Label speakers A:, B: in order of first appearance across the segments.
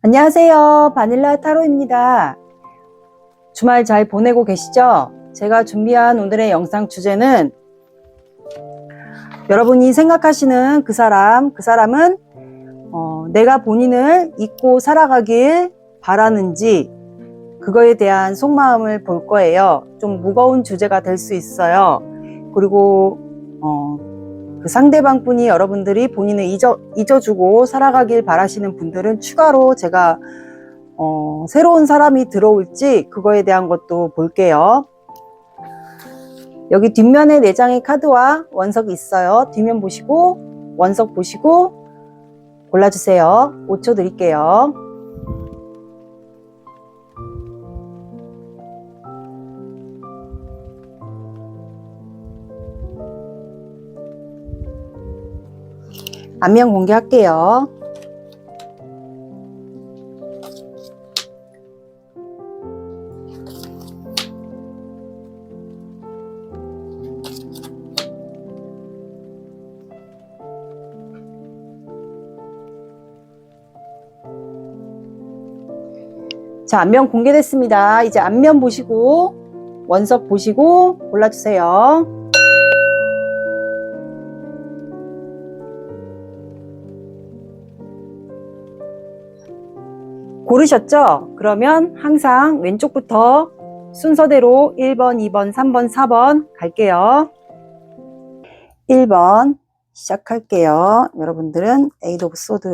A: 안녕하세요. 바닐라 타로입니다. 주말 잘 보내고 계시죠? 제가 준비한 오늘의 영상 주제는 여러분이 생각하시는 그 사람은 내가 본인을 잊고 살아가길 바라는지 그거에 대한 속마음을 볼 거예요. 좀 무거운 주제가 될 수 있어요. 그리고 그 상대방 분이 여러분들이 본인을 잊어주고 살아가길 바라시는 분들은 추가로 제가 새로운 사람이 들어올지 그거에 대한 것도 볼게요. 여기 뒷면에 4장의 카드와 원석이 있어요. 뒷면 보시고 원석 보시고 골라주세요. 5초 드릴게요. 안면 공개할게요. 자, 안면 공개됐습니다. 이제 안면 보시고 원석 보시고 골라주세요. 고르셨죠? 그러면 항상 왼쪽부터 순서대로 1번, 2번, 3번, 4번 갈게요. 1번 시작할게요. 여러분들은 에이드 오브 소드.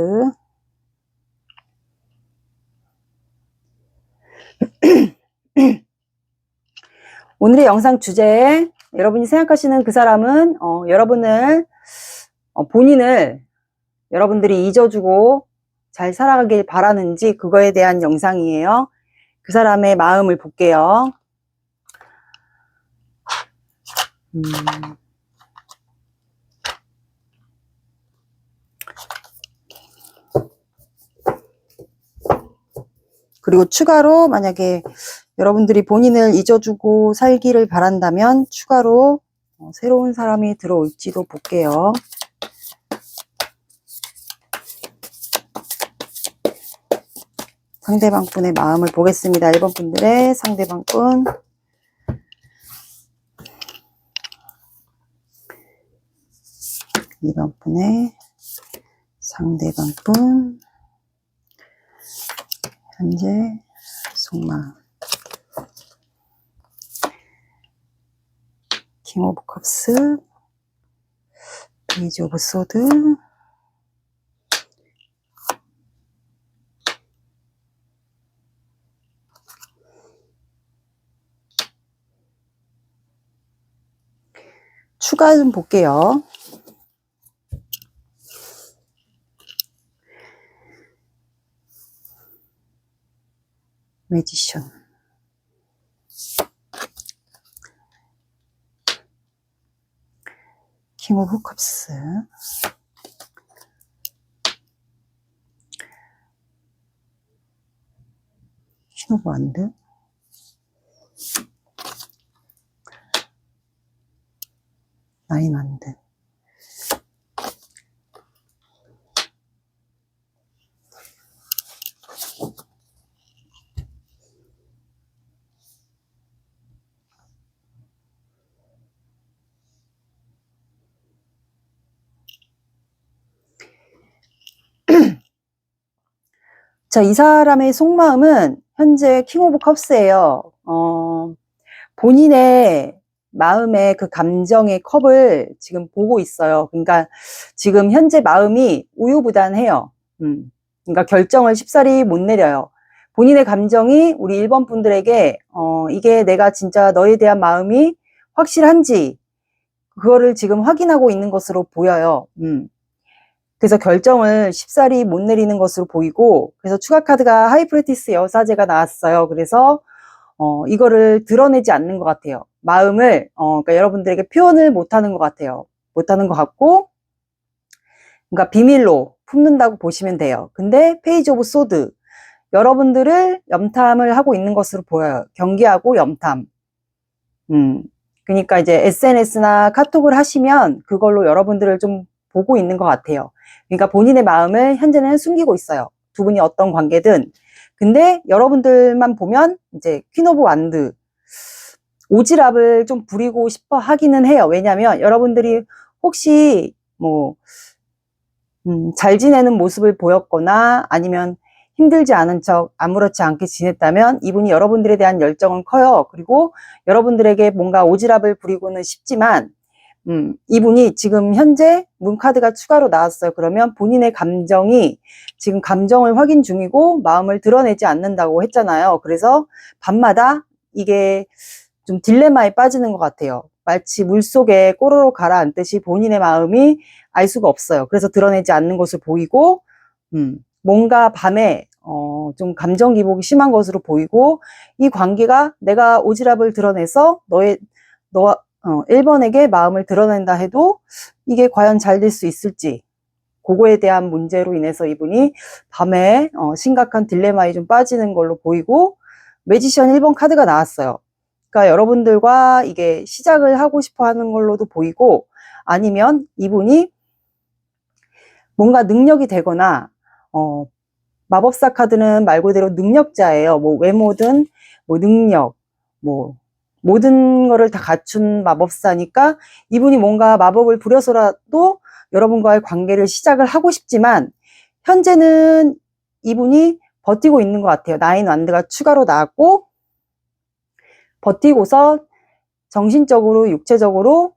A: 오늘의 영상 주제, 여러분이 생각하시는 그 사람은 본인을 여러분들이 잊어주고 잘 살아가길 바라는지 그거에 대한 영상이에요. 그 사람의 마음을 볼게요. 그리고 추가로 만약에 여러분들이 본인을 잊어주고 살기를 바란다면 추가로 새로운 사람이 들어올지도 볼게요. 상대방 분의 마음을 보겠습니다. 1번 분들의 상대방 분. 이번 분의 상대방 분. 현재 속마음. 킹 오브 컵스. 페이지 오브 소드. 추가 좀 볼게요. 매지션. 킹 오브 컵스. 퀸 오브 완드. 나인 완드. 자, 이 사람의 속마음은 현재 킹 오브 컵스예요. 본인의 마음의 그 감정의 컵을 지금 보고 있어요. 그러니까 지금 현재 마음이 우유부단해요. 그러니까 결정을 쉽사리 못 내려요. 본인의 감정이 우리 1번 분들에게 이게 내가 진짜 너에 대한 마음이 확실한지 그거를 지금 확인하고 있는 것으로 보여요. 그래서 결정을 쉽사리 못 내리는 것으로 보이고, 그래서 추가 카드가 하이프레티스 여사제가 나왔어요. 그래서 이거를 드러내지 않는 것 같아요. 마음을 그러니까 여러분들에게 표현을 못하는 것 같아요. 못하는 것 같고, 그러니까 비밀로 품는다고 보시면 돼요. 근데 페이지 오브 소드, 여러분들을 염탐을 하고 있는 것으로 보여요. 경계하고 염탐. 그러니까 이제 SNS나 카톡을 하시면 그걸로 여러분들을 좀 보고 있는 것 같아요. 그러니까 본인의 마음을 현재는 숨기고 있어요. 두 분이 어떤 관계든. 근데 여러분들만 보면 이제 퀸 오브 완드, 오지랖을 좀 부리고 싶어 하기는 해요. 왜냐면 여러분들이 혹시 뭐 잘 지내는 모습을 보였거나 아니면 힘들지 않은 척 아무렇지 않게 지냈다면 이분이 여러분들에 대한 열정은 커요. 그리고 여러분들에게 뭔가 오지랖을 부리고는 싶지만 이분이 지금 현재 문카드가 추가로 나왔어요. 그러면 본인의 감정이 지금 감정을 확인 중이고 마음을 드러내지 않는다고 했잖아요. 그래서 밤마다 이게 좀 딜레마에 빠지는 것 같아요. 마치 물속에 꼬르륵 가라앉듯이 본인의 마음이 알 수가 없어요. 그래서 드러내지 않는 것으로 보이고 뭔가 밤에 좀 감정 기복이 심한 것으로 보이고 이 관계가 내가 오지랖을 드러내서 너와 1번에게 마음을 드러낸다 해도 이게 과연 잘 될 수 있을지 그거에 대한 문제로 인해서 이분이 밤에 심각한 딜레마에 좀 빠지는 걸로 보이고 매지션 1번 카드가 나왔어요. 그러니까 여러분들과 이게 시작을 하고 싶어 하는 걸로도 보이고 아니면 이분이 뭔가 능력이 되거나 마법사 카드는 말 그대로 능력자예요. 뭐 외모든 뭐 능력 뭐 모든 거를 다 갖춘 마법사니까 이분이 뭔가 마법을 부려서라도 여러분과의 관계를 시작을 하고 싶지만 현재는 이분이 버티고 있는 것 같아요. 나인 완드가 추가로 나왔고 버티고서 정신적으로 육체적으로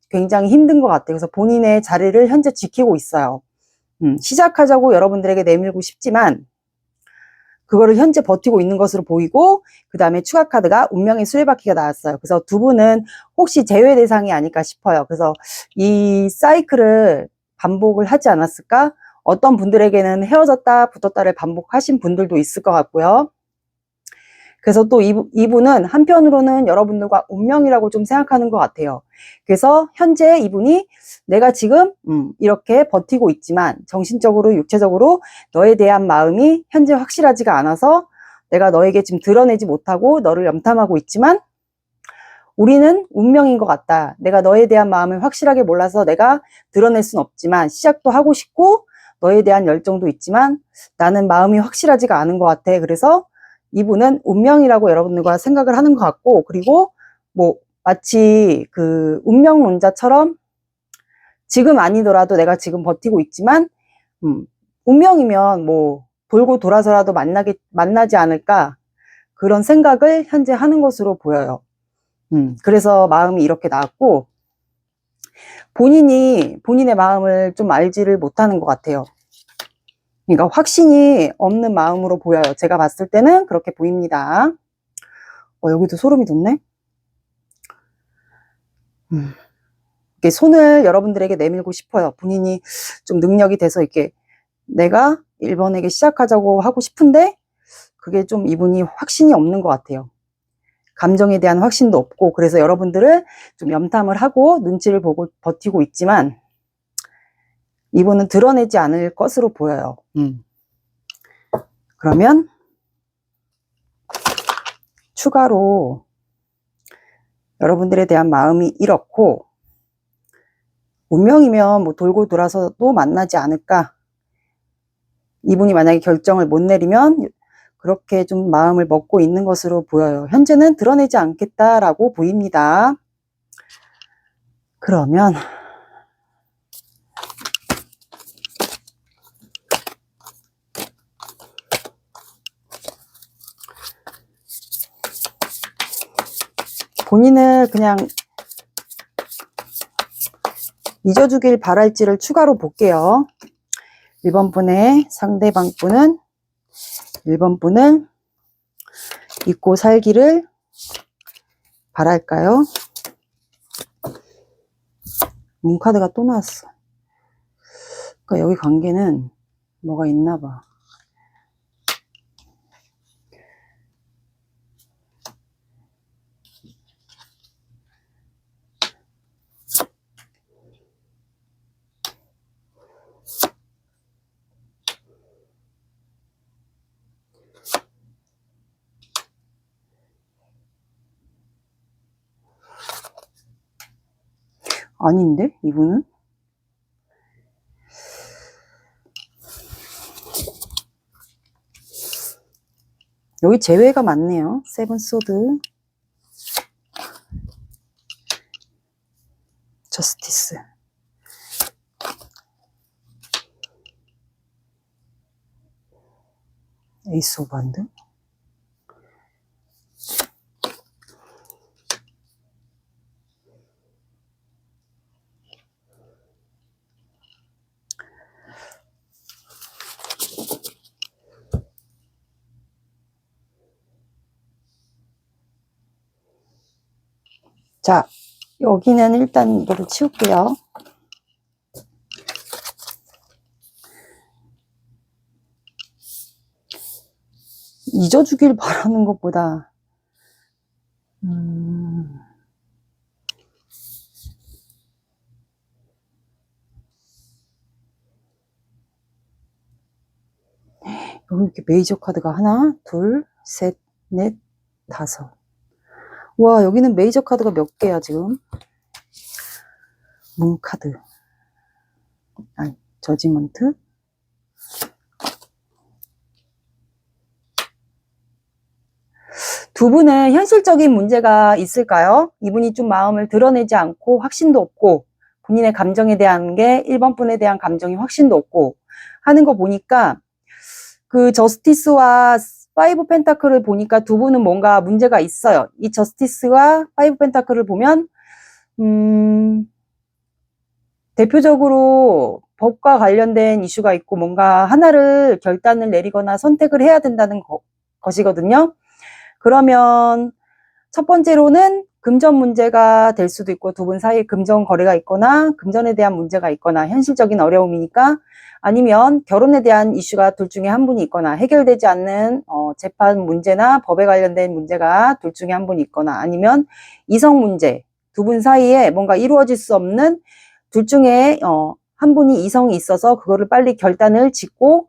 A: 굉장히 힘든 것 같아요. 그래서 본인의 자리를 현재 지키고 있어요. 시작하자고 여러분들에게 내밀고 싶지만 그거를 현재 버티고 있는 것으로 보이고 그 다음에 추가 카드가 운명의 수레바퀴가 나왔어요. 그래서 두 분은 혹시 제외 대상이 아닐까 싶어요. 그래서 이 사이클을 반복을 하지 않았을까? 어떤 분들에게는 헤어졌다 붙었다를 반복하신 분들도 있을 것 같고요. 그래서 또 이분은 한편으로는 여러분들과 운명이라고 좀 생각하는 것 같아요. 그래서 현재 이분이 내가 지금 이렇게 버티고 있지만 정신적으로 육체적으로 너에 대한 마음이 현재 확실하지가 않아서 내가 너에게 지금 드러내지 못하고 너를 염탐하고 있지만 우리는 운명인 것 같다. 내가 너에 대한 마음을 확실하게 몰라서 내가 드러낼 순 없지만 시작도 하고 싶고 너에 대한 열정도 있지만 나는 마음이 확실하지가 않은 것 같아. 그래서 이분은 운명이라고 여러분들과 생각을 하는 것 같고 그리고 뭐 마치 그 운명론자처럼 지금 아니더라도 내가 지금 버티고 있지만 운명이면 뭐 돌고 돌아서라도 만나지 않을까 그런 생각을 현재 하는 것으로 보여요. 그래서 마음이 이렇게 나왔고 본인의 마음을 좀 알지를 못하는 것 같아요. 그러니까 확신이 없는 마음으로 보여요. 제가 봤을 때는 그렇게 보입니다. 여기도 소름이 돋네. 이렇게 손을 여러분들에게 내밀고 싶어요. 본인이 좀 능력이 돼서 이렇게 내가 1번에게 시작하자고 하고 싶은데 그게 좀 이분이 확신이 없는 것 같아요. 감정에 대한 확신도 없고 그래서 여러분들을 좀 염탐을 하고 눈치를 보고 버티고 있지만 이분은 드러내지 않을 것으로 보여요. 그러면 추가로 여러분들에 대한 마음이 이렇고 운명이면 뭐 돌고 돌아서도 만나지 않을까. 이분이 만약에 결정을 못 내리면 그렇게 좀 마음을 먹고 있는 것으로 보여요. 현재는 드러내지 않겠다라고 보입니다. 그러면 본인을 그냥 잊어주길 바랄지를 추가로 볼게요. 1번 분의 상대방 분은 1번 분을 잊고 살기를 바랄까요? 문카드가 또 나왔어. 그러니까 여기 관계는 뭐가 있나 봐. 아닌데? 이분은? 여기 제외가 많네요. 세븐 소드, 저스티스, 에이스 오브 원드. 자, 여기는 일단 이거를 치울게요. 잊어주길 바라는 것보다 여기 이렇게 메이저 카드가 하나, 둘, 셋, 넷, 다섯. 와, 여기는 메이저 카드가 몇 개야 지금? 문 카드, 아니 저지먼트, 두 분은 현실적인 문제가 있을까요? 이분이 좀 마음을 드러내지 않고 확신도 없고 본인의 감정에 대한 게 1번 분에 대한 감정이 확신도 없고 하는 거 보니까 그 저스티스와 파이브 펜타클을 보니까 두 분은 뭔가 문제가 있어요. 이 저스티스와 파이브 펜타클을 보면 대표적으로 법과 관련된 이슈가 있고 뭔가 하나를 결단을 내리거나 선택을 해야 된다는 것이거든요. 그러면 첫 번째로는 금전 문제가 될 수도 있고 두 분 사이에 금전 거래가 있거나 금전에 대한 문제가 있거나 현실적인 어려움이니까, 아니면 결혼에 대한 이슈가 둘 중에 한 분이 있거나 해결되지 않는 재판 문제나 법에 관련된 문제가 둘 중에 한 분이 있거나, 아니면 이성 문제, 두 분 사이에 뭔가 이루어질 수 없는 둘 중에 한 분이 이성이 있어서 그거를 빨리 결단을 짓고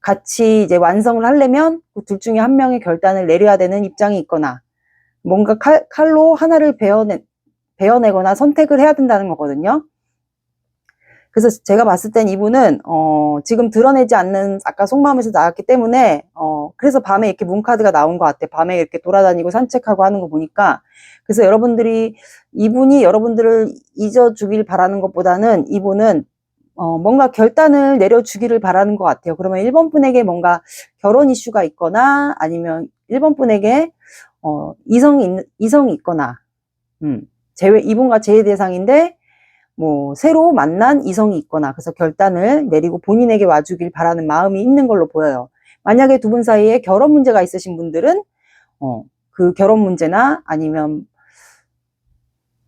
A: 같이 이제 완성을 하려면 그 둘 중에 한 명의 결단을 내려야 되는 입장이 있거나, 뭔가 칼로 하나를 베어내거나 선택을 해야 된다는 거거든요. 그래서 제가 봤을 땐 이분은 지금 드러내지 않는 아까 속마음에서 나왔기 때문에 그래서 밤에 이렇게 문카드가 나온 것 같아요. 밤에 이렇게 돌아다니고 산책하고 하는 거 보니까. 그래서 이분이 여러분들을 잊어주길 바라는 것보다는 이분은 뭔가 결단을 내려주기를 바라는 것 같아요. 그러면 1번 분에게 뭔가 결혼 이슈가 있거나, 아니면 1번 분에게 이성이 있거나, 이분과 제외 대상인데 뭐 새로 만난 이성이 있거나, 그래서 결단을 내리고 본인에게 와주길 바라는 마음이 있는 걸로 보여요. 만약에 두 분 사이에 결혼 문제가 있으신 분들은 그 결혼 문제나 아니면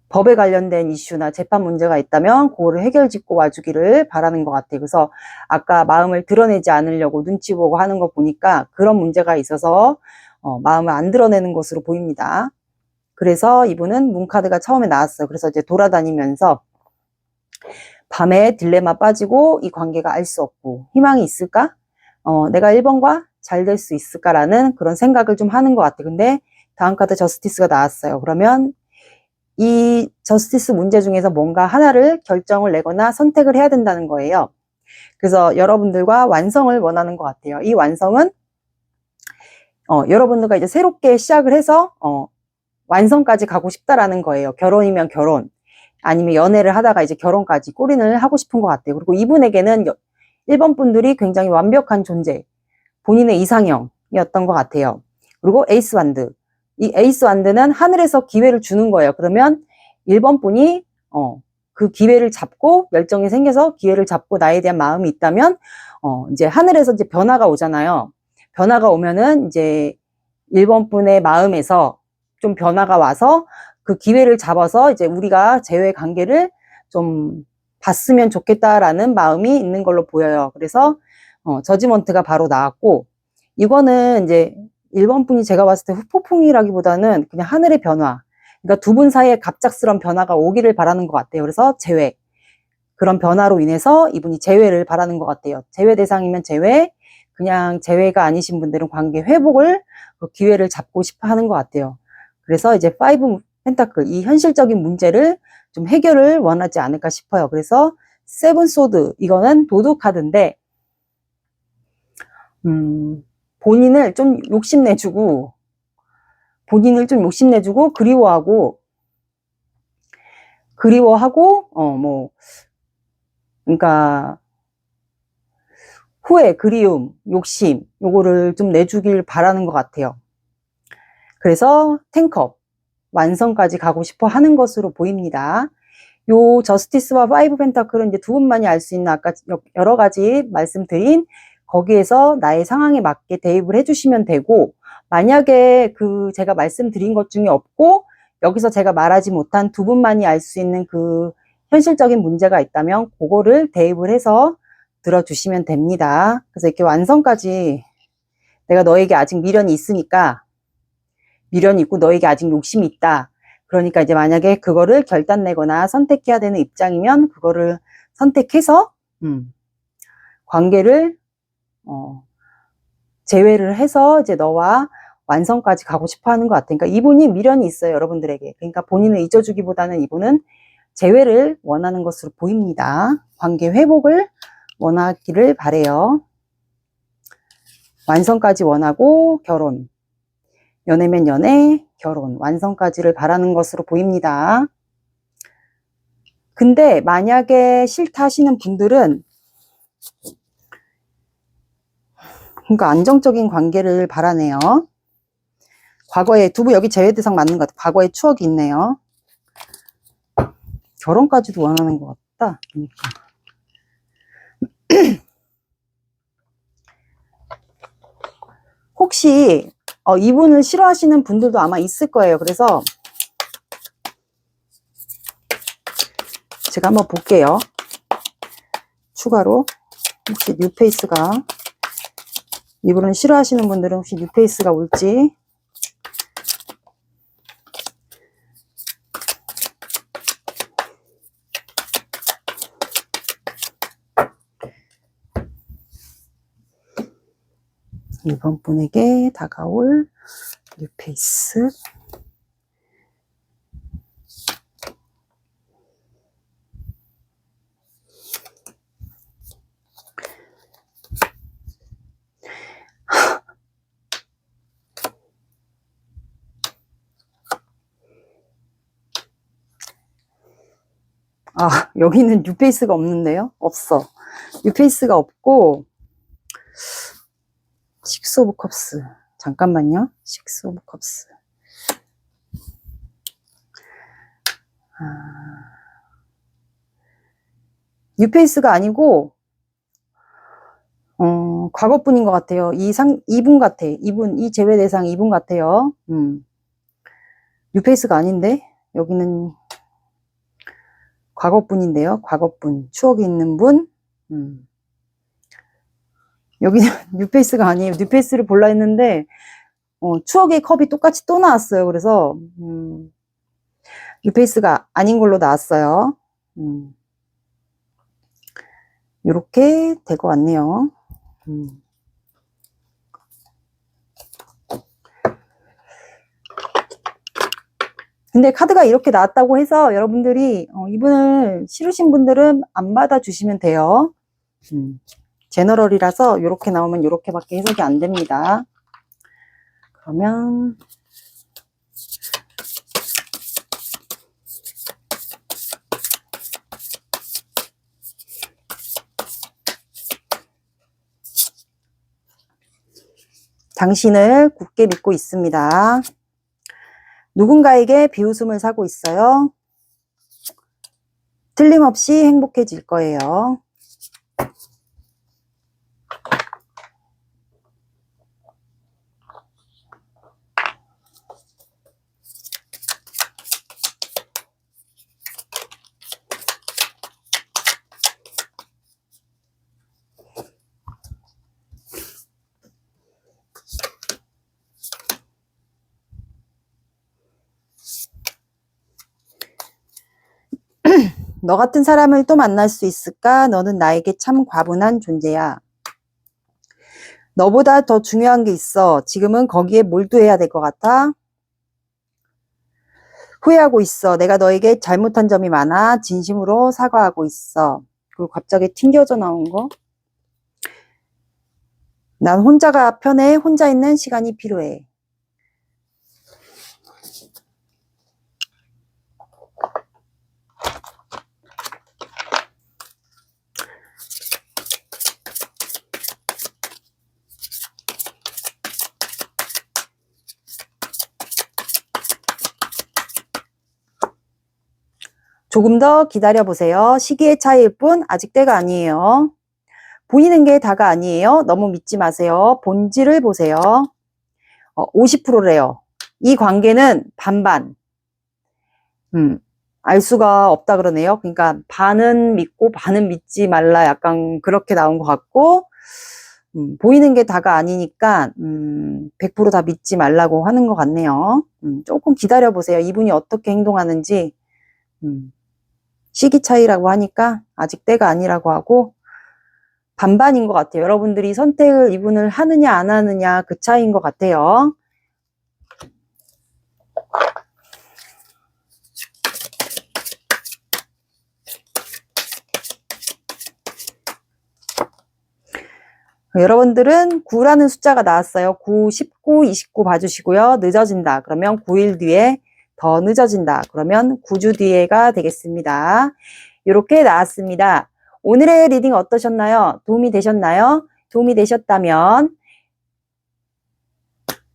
A: 법에 관련된 이슈나 재판 문제가 있다면 그거를 해결짓고 와주기를 바라는 것 같아요. 그래서 아까 마음을 드러내지 않으려고 눈치 보고 하는 거 보니까 그런 문제가 있어서 마음을 안 드러내는 것으로 보입니다. 그래서 이분은 문카드가 처음에 나왔어요. 그래서 이제 돌아다니면서 밤에 딜레마 빠지고 이 관계가 알 수 없고 희망이 있을까? 내가 1번과 잘 될 수 있을까라는 그런 생각을 좀 하는 것 같아요. 근데 다음 카드 저스티스가 나왔어요. 그러면 이 저스티스 문제 중에서 뭔가 하나를 결정을 내거나 선택을 해야 된다는 거예요. 그래서 여러분들과 완성을 원하는 것 같아요. 이 완성은 여러분들과 이제 새롭게 시작을 해서 완성까지 가고 싶다라는 거예요. 결혼이면 결혼, 아니면 연애를 하다가 이제 결혼까지 골인을 하고 싶은 것 같아요. 그리고 이분에게는 1번 분들이 굉장히 완벽한 존재, 본인의 이상형이었던 것 같아요. 그리고 에이스 완드, 이 에이스 완드는 하늘에서 기회를 주는 거예요. 그러면 1번 분이 그 기회를 잡고, 열정이 생겨서 기회를 잡고 나에 대한 마음이 있다면 이제 하늘에서 이제 변화가 오잖아요. 변화가 오면은 이제 1번 분의 마음에서 좀 변화가 와서 그 기회를 잡아서 이제 우리가 재회 관계를 좀 봤으면 좋겠다라는 마음이 있는 걸로 보여요. 그래서 저지먼트가 바로 나왔고, 이거는 이제 1번 분이 제가 봤을 때 후폭풍이라기보다는 그냥 하늘의 변화, 그러니까 두 분 사이에 갑작스런 변화가 오기를 바라는 것 같아요. 그래서 재회, 그런 변화로 인해서 이분이 재회를 바라는 것 같아요. 재회 대상이면 재회, 그냥 재회가 아니신 분들은 관계 회복을, 그 기회를 잡고 싶어 하는 것 같아요. 그래서 이제 파이브 펜타클, 이 현실적인 문제를 좀 해결을 원하지 않을까 싶어요. 그래서 세븐 소드, 이거는 도둑 카드인데 본인을 좀 욕심내주고, 그리워하고, 그러니까, 후회, 그리움, 욕심, 요거를 좀 내주길 바라는 것 같아요. 그래서 10컵, 완성까지 가고 싶어 하는 것으로 보입니다. 요 저스티스와 5 펜타클은 이제 두 분만이 알 수 있는 아까 여러 가지 말씀드린 거기에서 나의 상황에 맞게 대입을 해주시면 되고, 만약에 제가 말씀드린 것 중에 없고 여기서 제가 말하지 못한 두 분만이 알 수 있는 그 현실적인 문제가 있다면 그거를 대입을 해서 들어주시면 됩니다. 그래서 이렇게 완성까지, 내가 너에게 아직 미련이 있으니까, 미련이 있고 너에게 아직 욕심이 있다. 그러니까 이제 만약에 그거를 결단 내거나 선택해야 되는 입장이면 그거를 선택해서 관계를 제외를 해서 이제 너와 완성까지 가고 싶어 하는 것 같아요. 그러니까 이분이 미련이 있어요, 여러분들에게. 그러니까 본인을 잊어주기보다는 이분은 재회를 원하는 것으로 보입니다. 관계 회복을 원하기를 바래요. 완성까지 원하고 결혼. 연애면 연애, 결혼, 완성까지를 바라는 것으로 보입니다. 근데 만약에 싫다 하시는 분들은, 그러니까 안정적인 관계를 바라네요. 과거에 두 분 여기 제외 대상 맞는 것 같아요. 과거의 추억이 있네요. 결혼까지도 원하는 것 같다. 그러니까. 혹시 이분을 싫어하시는 분들도 아마 있을 거예요. 그래서 제가 한번 볼게요. 추가로 혹시 뉴페이스가, 이분을 싫어하시는 분들은 혹시 뉴페이스가 올지. 이번 분에게 다가올 뉴페이스. 아, 여기는 뉴페이스가 없는데요? 없어. 뉴페이스가 없고, 식스 오브 컵스. 잠깐만요. 식스 오브 컵스. 뉴페이스가 아니고, 과거분인 것 같아요. 이분 같아. 이 제외 대상 이분 같아요. 뉴페이스가 아닌데, 여기는 과거분인데요. 과거분. 추억이 있는 분. 여기는 뉴페이스가 아니에요. 뉴페이스를 볼라 했는데, 추억의 컵이 똑같이 또 나왔어요. 그래서, 뉴페이스가 아닌 걸로 나왔어요. 이렇게 될 것 같네요. 근데 카드가 이렇게 나왔다고 해서 여러분들이 이분을 싫으신 분들은 안 받아주시면 돼요. 제너럴이라서 이렇게 나오면 이렇게밖에 해석이 안 됩니다. 그러면 당신을 굳게 믿고 있습니다. 누군가에게 비웃음을 사고 있어요. 틀림없이 행복해질 거예요. 너 같은 사람을 또 만날 수 있을까? 너는 나에게 참 과분한 존재야. 너보다 더 중요한 게 있어. 지금은 거기에 몰두해야 될 것 같아. 후회하고 있어. 내가 너에게 잘못한 점이 많아. 진심으로 사과하고 있어. 그리고 갑자기 튕겨져 나온 거. 난 혼자가 편해. 혼자 있는 시간이 필요해. 조금 더 기다려보세요. 시기의 차이일 뿐 아직 때가 아니에요. 보이는 게 다가 아니에요. 너무 믿지 마세요. 본질을 보세요. 50%래요. 이 관계는 반반. 알 수가 없다 그러네요. 그러니까 반은 믿고 반은 믿지 말라, 약간 그렇게 나온 것 같고, 보이는 게 다가 아니니까 100% 다 믿지 말라고 하는 것 같네요. 조금 기다려보세요. 이분이 어떻게 행동하는지. 시기 차이라고 하니까 아직 때가 아니라고 하고, 반반인 것 같아요. 여러분들이 선택을 이분을 하느냐 안 하느냐 그 차이인 것 같아요. 여러분들은 9라는 숫자가 나왔어요. 9, 19, 29 봐주시고요. 늦어진다. 그러면 9일 뒤에 더 늦어진다. 그러면 9주 뒤에가 되겠습니다. 이렇게 나왔습니다. 오늘의 리딩 어떠셨나요? 도움이 되셨나요? 도움이 되셨다면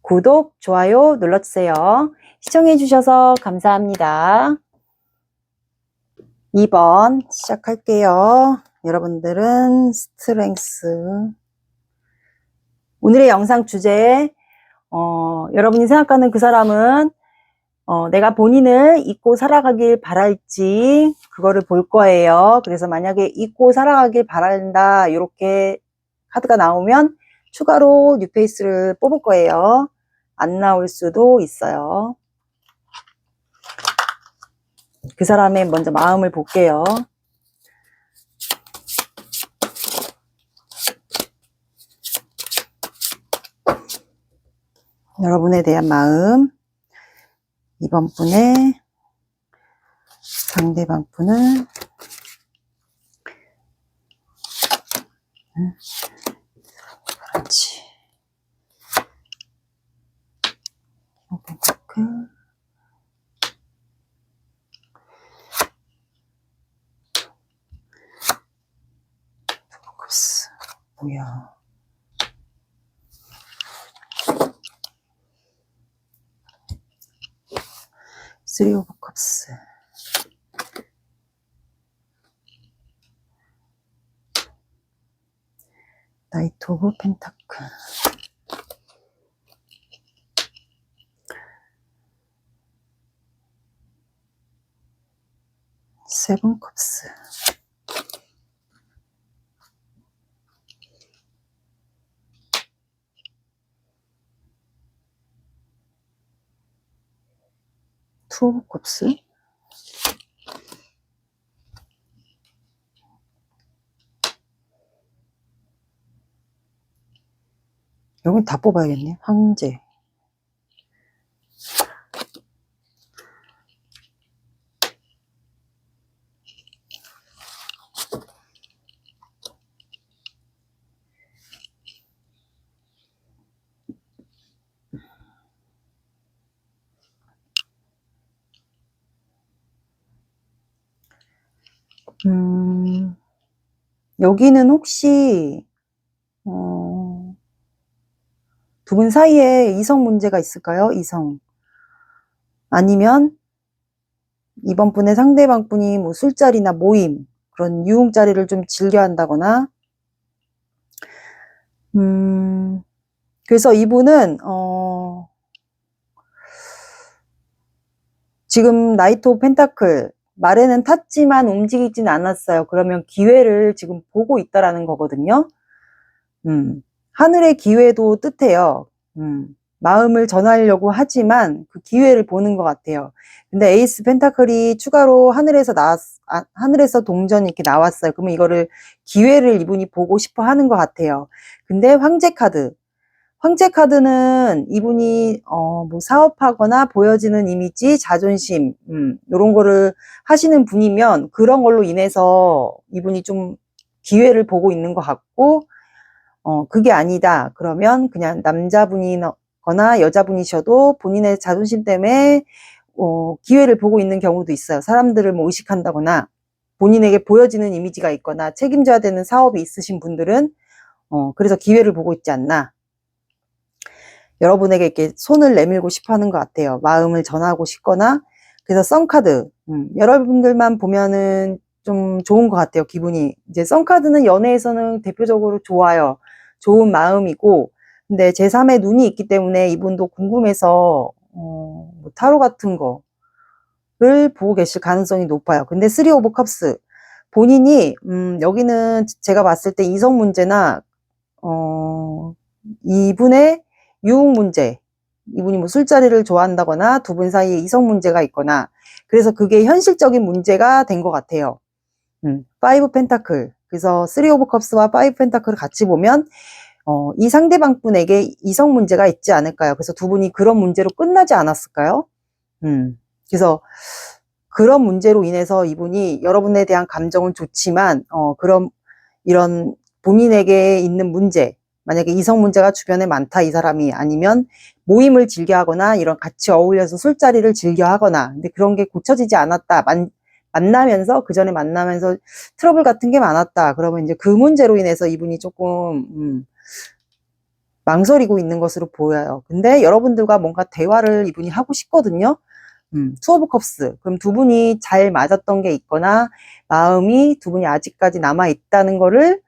A: 구독, 좋아요 눌러주세요. 시청해주셔서 감사합니다. 2번 시작할게요. 여러분들은 스트렝스. 오늘의 영상 주제, 여러분이 생각하는 그 사람은 내가 본인을 잊고 살아가길 바랄지 그거를 볼 거예요. 그래서 만약에 잊고 살아가길 바란다 이렇게 카드가 나오면 추가로 뉴페이스를 뽑을 거예요. 안 나올 수도 있어요. 그 사람의 먼저 마음을 볼게요. 여러분에 대한 마음, 이번 분의 상대방 분은 그렇지. 펜타클, 컵스. 뭐야? 쓰리 오브 컵스. 나이트 오브 펜타클. 세븐 컵스. 투 오브 컵스. 여긴 다 뽑아야겠네. 황제. 여기는 혹시 두 분 사이에 이성 문제가 있을까요? 이성. 아니면 이번 분의 상대방 분이 뭐 술자리나 모임, 그런 유흥자리를 좀 즐겨 한다거나, 그래서 이분은 지금 나이트 오브 펜타클 말에는 탔지만 움직이진 않았어요. 그러면 기회를 지금 보고 있다라는 거거든요. 하늘의 기회도 뜻해요. 마음을 전하려고 하지만 그 기회를 보는 것 같아요. 근데 에이스 펜타클이 추가로 하늘에서 동전이 이렇게 나왔어요. 그러면 이거를 기회를 이분이 보고 싶어 하는 것 같아요. 근데 황제 카드는 이분이 뭐 사업하거나 보여지는 이미지, 자존심 이런 거를 하시는 분이면 그런 걸로 인해서 이분이 좀 기회를 보고 있는 것 같고, 그게 아니다. 그러면 그냥 남자분이거나 여자분이셔도 본인의 자존심 때문에 기회를 보고 있는 경우도 있어요. 사람들을 뭐 의식한다거나 본인에게 보여지는 이미지가 있거나 책임져야 되는 사업이 있으신 분들은 그래서 기회를 보고 있지 않나. 여러분에게 이렇게 손을 내밀고 싶어 하는 것 같아요. 마음을 전하고 싶거나. 그래서 썬카드. 여러분들만 보면은 좀 좋은 것 같아요. 기분이. 이제 썬카드는 연애에서는 대표적으로 좋아요. 좋은 마음이고. 근데 제3의 눈이 있기 때문에 이분도 궁금해서 뭐 타로 같은 거를 보고 계실 가능성이 높아요. 근데 3 오브 컵스. 본인이 여기는 제가 봤을 때 이성 문제나 이분의 유혹 문제, 이분이 뭐 술자리를 좋아한다거나 두 분 사이에 이성 문제가 있거나 그래서 그게 현실적인 문제가 된 것 같아요. 5 펜타클. 그래서 3 오브 컵스와 5 펜타클을 같이 보면 이 상대방 분에게 이성 문제가 있지 않을까요? 그래서 두 분이 그런 문제로 끝나지 않았을까요? 그래서 그런 문제로 인해서 이분이 여러분에 대한 감정은 좋지만 이런 본인에게 있는 문제, 만약에 이성 문제가 주변에 많다 이 사람이, 아니면 모임을 즐겨 하거나 이런 같이 어울려서 술자리를 즐겨 하거나, 근데 그런 게 고쳐지지 않았다, 만나면서 그 전에 만나면서 트러블 같은 게 많았다, 그러면 이제 그 문제로 인해서 이분이 조금 망설이고 있는 것으로 보여요. 근데 여러분들과 뭔가 대화를 이분이 하고 싶거든요. 투 오브 컵스. 그럼 두 분이 잘 맞았던 게 있거나 마음이 두 분이 아직까지 남아 있다는 거를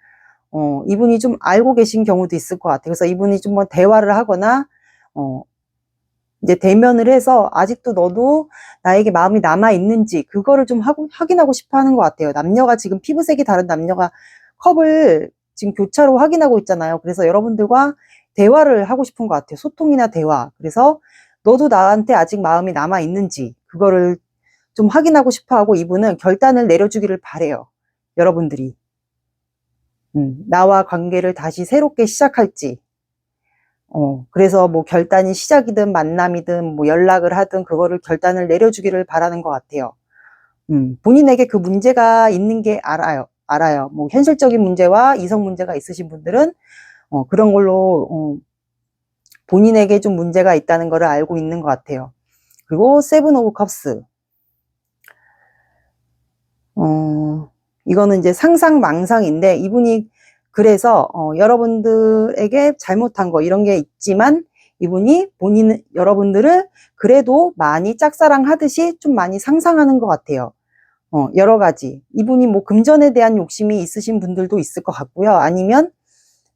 A: 이분이 좀 알고 계신 경우도 있을 것 같아요. 그래서 이분이 좀 뭐 대화를 하거나 이제 대면을 해서 아직도 너도 나에게 마음이 남아 있는지 그거를 좀 확인하고 싶어 하는 것 같아요. 남녀가 지금 피부색이 다른 남녀가 컵을 지금 교차로 확인하고 있잖아요. 그래서 여러분들과 대화를 하고 싶은 것 같아요. 소통이나 대화. 그래서 너도 나한테 아직 마음이 남아 있는지 그거를 좀 확인하고 싶어 하고 이분은 결단을 내려주기를 바래요. 여러분들이. 나와 관계를 다시 새롭게 시작할지. 그래서 뭐 결단이 시작이든 만남이든 뭐 연락을 하든 그거를 결단을 내려주기를 바라는 것 같아요. 본인에게 그 문제가 있는 게 알아요. 뭐 현실적인 문제와 이성 문제가 있으신 분들은 그런 걸로 본인에게 좀 문제가 있다는 거를 알고 있는 것 같아요. 그리고 세븐 오브 컵스. 이거는 이제 상상망상인데 이분이 그래서 여러분들에게 잘못한 거 이런 게 있지만 이분이 여러분들을 그래도 많이 짝사랑하듯이 좀 많이 상상하는 것 같아요. 여러 가지. 이분이 뭐 금전에 대한 욕심이 있으신 분들도 있을 것 같고요. 아니면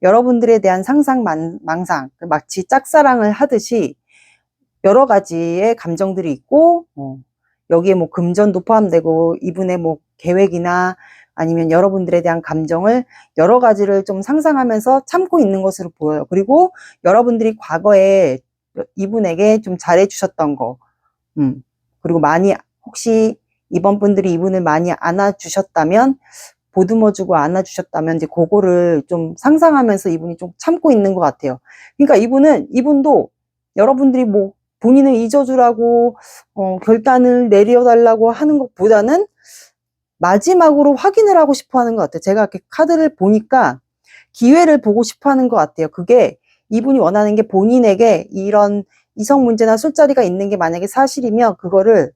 A: 여러분들에 대한 상상망상, 마치 짝사랑을 하듯이 여러 가지의 감정들이 있고, 여기에 뭐 금전도 포함되고, 이분의 뭐 계획이나 아니면 여러분들에 대한 감정을 여러 가지를 좀 상상하면서 참고 있는 것으로 보여요. 그리고 여러분들이 과거에 이분에게 좀 잘해주셨던 거, 그리고 혹시 이번 분들이 이분을 많이 안아주셨다면, 보듬어주고 안아주셨다면, 이제 그거를 좀 상상하면서 이분이 좀 참고 있는 것 같아요. 그러니까 이분도 여러분들이 뭐 본인을 잊어주라고, 결단을 내려달라고 하는 것보다는 마지막으로 확인을 하고 싶어 하는 것 같아요. 제가 이렇게 카드를 보니까 기회를 보고 싶어 하는 것 같아요. 그게 이분이 원하는 게 본인에게 이런 이성 문제나 술자리가 있는 게 만약에 사실이면 그거를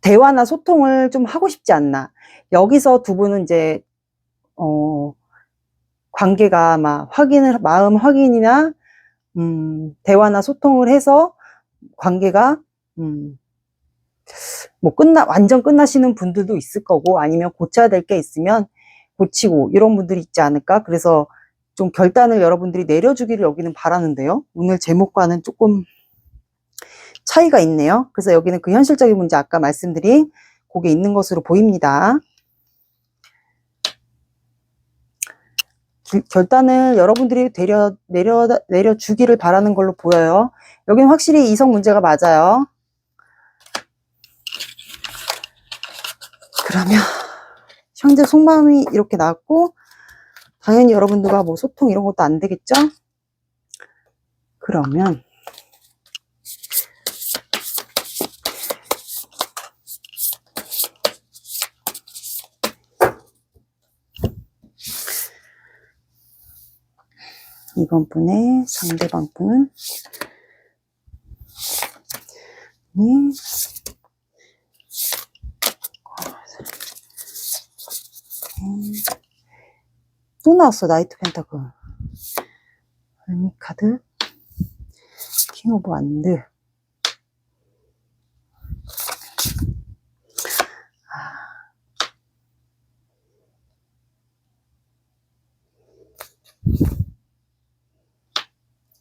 A: 대화나 소통을 좀 하고 싶지 않나. 여기서 두 분은 이제, 관계가 마음 확인이나, 대화나 소통을 해서 관계가, 뭐 완전 끝나시는 분들도 있을 거고, 아니면 고쳐야 될 게 있으면 고치고, 이런 분들이 있지 않을까? 그래서 좀 결단을 여러분들이 내려주기를 여기는 바라는데요. 오늘 제목과는 조금 차이가 있네요. 그래서 여기는 그 현실적인 문제 아까 말씀드린 그게 있는 것으로 보입니다. 결단을 여러분들이 내려주기를 바라는 걸로 보여요. 여기는 확실히 이성 문제가 맞아요. 그러면 현재 속마음이 이렇게 나왔고 당연히 여러분들과 뭐 소통 이런 것도 안 되겠죠? 그러면 이번 분의 상대방 분은 또 나왔어. 나이트 펜타클, 헐미 카드, 킹 오브 완드.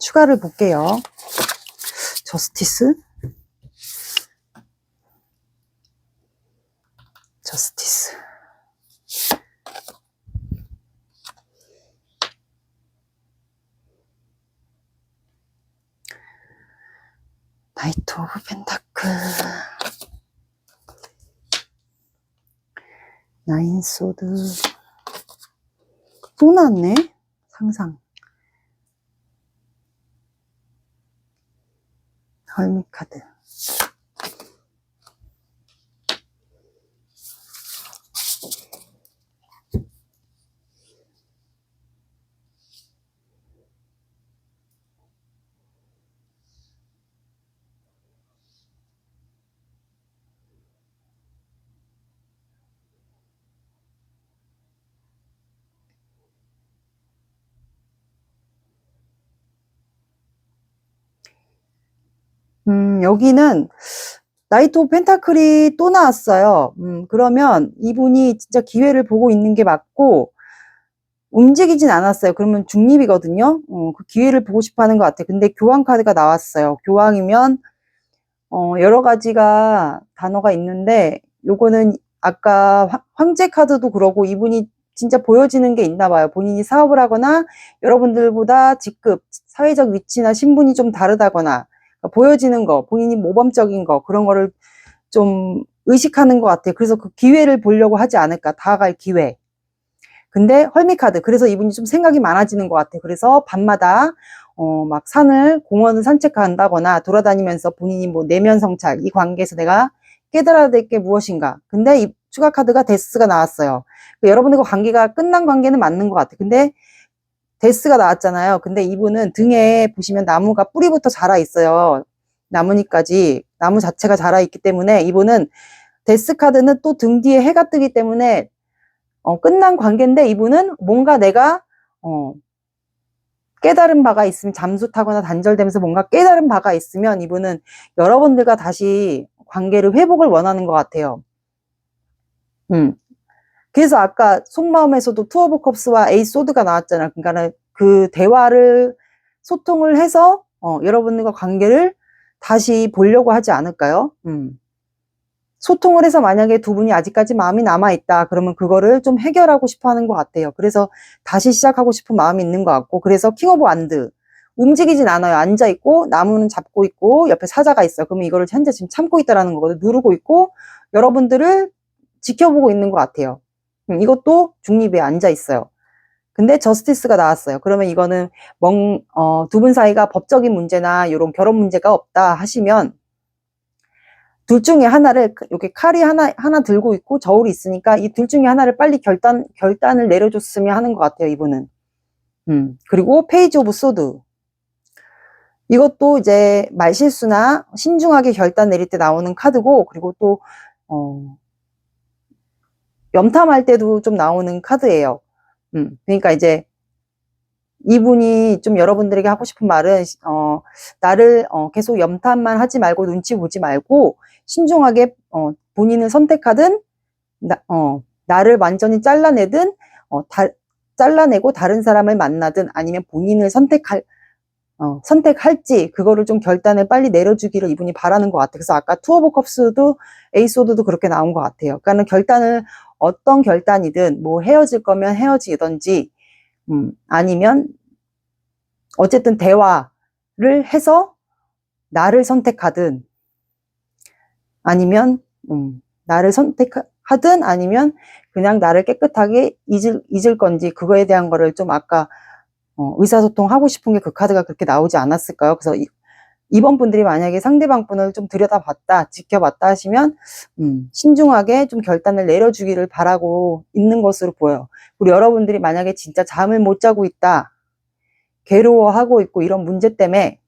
A: 추가를 볼게요. 저스티스, 나이트 오브 펜타클, 나인 소드. 또 나왔네. 상상, 헐미 카드. 여기는 나이트 오브 펜타클이 또 나왔어요. 그러면 이분이 진짜 기회를 보고 있는 게 맞고, 움직이진 않았어요. 그러면 중립이거든요. 그 기회를 보고 싶어 하는 것 같아요. 근데 교황 카드가 나왔어요. 교황이면, 여러 가지가 단어가 있는데, 요거는 아까 황제 카드도 그러고 이분이 진짜 보여지는 게 있나 봐요. 본인이 사업을 하거나 여러분들보다 직급, 사회적 위치나 신분이 좀 다르다거나, 그러니까 보여지는 거, 본인이 모범적인 거, 그런 거를 좀 의식하는 것 같아요. 그래서 그 기회를 보려고 하지 않을까. 다가갈 기회. 근데 헐미 카드, 그래서 이분이 좀 생각이 많아지는 것 같아요. 그래서 밤마다 막 산을, 공원을 산책한다거나 돌아다니면서 본인이 뭐 내면 성찰, 이 관계에서 내가 깨달아야 될 게 무엇인가. 근데 이 추가 카드가 데스가 나왔어요. 여러분들과 관계가 끝난 관계는 맞는 것 같아요. 근데 데스가 나왔잖아요. 근데 이분은 등에 보시면 나무가 뿌리부터 자라 있어요. 나뭇잎까지, 나무 자체가 자라 있기 때문에 이분은 데스 카드는 또 등 뒤에 해가 뜨기 때문에 끝난 관계인데, 이분은 뭔가 내가 깨달은 바가 있으면, 잠수 타거나 단절되면서 뭔가 깨달은 바가 있으면 이분은 여러분들과 다시 관계를 회복을 원하는 것 같아요. 그래서 아까 속마음에서도 투 오브 컵스와 에이스 소드가 나왔잖아요. 그러니까 그 대화를, 소통을 해서 여러분들과 관계를 다시 보려고 하지 않을까요? 소통을 해서 만약에 두 분이 아직까지 마음이 남아있다, 그러면 그거를 좀 해결하고 싶어 하는 것 같아요. 그래서 다시 시작하고 싶은 마음이 있는 것 같고, 그래서 킹 오브 완드, 움직이진 않아요. 앉아있고 나무는 잡고 있고 옆에 사자가 있어요. 그러면 이거를 현재 지금 참고 있다라는 거거든요. 누르고 있고 여러분들을 지켜보고 있는 것 같아요. 이것도 중립에 앉아있어요. 근데 저스티스가 나왔어요. 그러면 이거는 두 분 사이가 법적인 문제나 이런 결혼 문제가 없다 하시면, 둘 중에 하나를, 이렇게 칼이 하나 들고 있고 저울이 있으니까 이 둘 중에 하나를 빨리 결단을 내려줬으면 하는 것 같아요, 이분은. 그리고 페이지 오브 소드. 이것도 이제 말실수나 신중하게 결단 내릴 때 나오는 카드고, 그리고 또, 염탐할 때도 좀 나오는 카드예요. 그러니까 이제 이분이 좀 여러분들에게 하고 싶은 말은, 나를 계속 염탐만 하지 말고 눈치 보지 말고 신중하게 본인을 선택하든, 나를 완전히 잘라내든, 잘라내고 다른 사람을 만나든, 아니면 본인을 선택할지, 그거를 좀 결단을 빨리 내려주기를 이분이 바라는 것 같아요. 그래서 아까 투 오브 컵스도 에이소드도 그렇게 나온 것 같아요. 그러니까 결단을, 어떤 결단이든, 뭐 헤어질 거면 헤어지던지, 아니면 어쨌든 대화를 해서 나를 선택하든, 아니면 나를 선택하든, 아니면 그냥 나를 깨끗하게 잊을 건지, 그거에 대한 거를 좀 아까 의사소통 하고 싶은 게 그 카드가 그렇게 나오지 않았을까요? 그래서 이번 분들이 만약에 상대방 분을 좀 들여다봤다, 지켜봤다 하시면 신중하게 좀 결단을 내려주기를 바라고 있는 것으로 보여요. 그리고 여러분들이 만약에 진짜 잠을 못 자고 있다, 괴로워하고 있고 이런 문제 때문에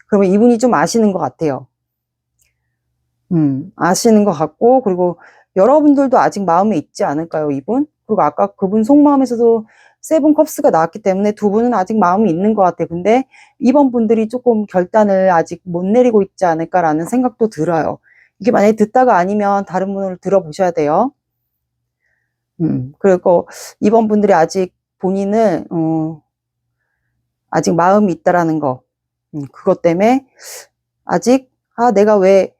A: 그러면 이분이 좀 아시는 것 같아요. 아시는 것 같고, 그리고 여러분들도 아직 마음에 있지 않을까요, 이분? 그리고 아까 그분 속마음에서도 세븐 컵스가 나왔기 때문에 두 분은 아직 마음이 있는 것 같아요. 근데 이번 분들이 조금 결단을 아직 못 내리고 있지 않을까라는 생각도 들어요. 이게 만약에 듣다가 아니면 다른 분을 들어보셔야 돼요. 그리고 이번 분들이 아직 본인은, 아직 마음이 있다라는 거. 그것 때문에 아직, 내가 왜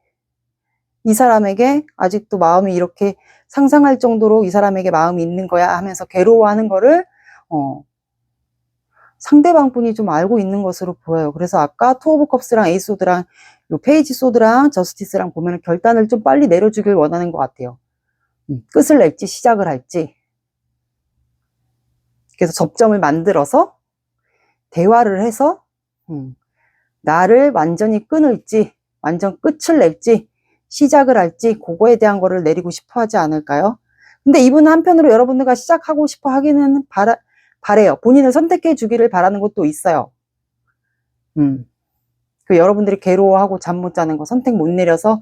A: 이 사람에게 아직도 마음이 이렇게 상상할 정도로 이 사람에게 마음이 있는 거야 하면서 괴로워하는 거를 상대방 분이 좀 알고 있는 것으로 보여요. 그래서 아까 투 오브 컵스랑 에이스 소드랑 요 페이지 소드랑 저스티스랑 보면 결단을 좀 빨리 내려주길 원하는 것 같아요. 끝을 낼지 시작을 할지. 그래서 접점을 만들어서 대화를 해서 나를 완전히 끊을지 완전 끝을 낼지 시작을 할지 그거에 대한 거를 내리고 싶어 하지 않을까요? 근데 이분은 한편으로 여러분들과 시작하고 싶어 하기는 바래요. 본인을 선택해 주기를 바라는 것도 있어요. 그 여러분들이 괴로워하고 잠 못 자는 거 선택 못 내려서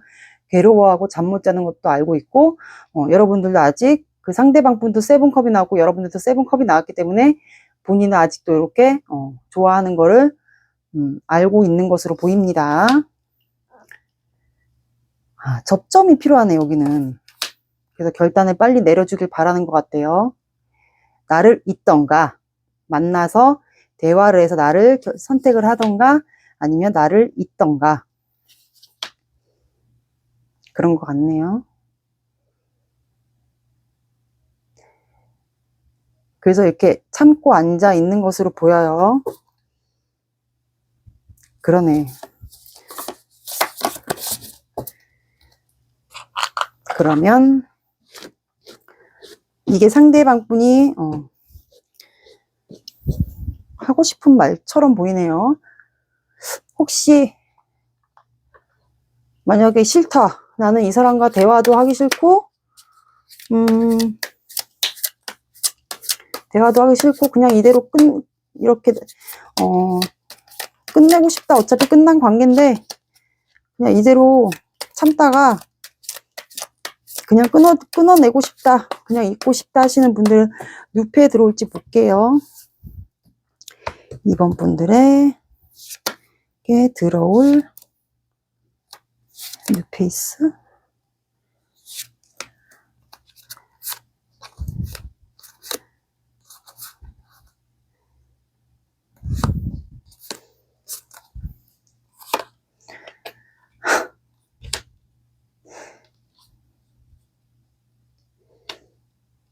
A: 괴로워하고 잠 못 자는 것도 알고 있고 여러분들도 아직 그 상대방 분도 세븐컵이 나왔고 여러분들도 세븐컵이 나왔기 때문에 본인은 아직도 이렇게 좋아하는 거를 알고 있는 것으로 보입니다. 접점이 필요하네 여기는. 그래서 결단을 빨리 내려주길 바라는 것 같아요. 나를 잇던가 만나서 대화를 해서 나를 선택을 하던가 아니면 나를 잇던가 그런 것 같네요. 그래서 이렇게 참고 앉아 있는 것으로 보여요. 그러네. 그러면 이게 상대방 분이 하고 싶은 말처럼 보이네요. 혹시 만약에 싫다. 나는 이 사람과 대화도 하기 싫고 대화도 하기 싫고 그냥 이대로 이렇게 끝내고 싶다. 어차피 끝난 관계인데 그냥 이대로 참다가 그냥 끊어내고 싶다. 그냥 잊고 싶다 하시는 분들 뉴페에 들어올지 볼게요. 이번 분들에게 들어올 뉴페이스.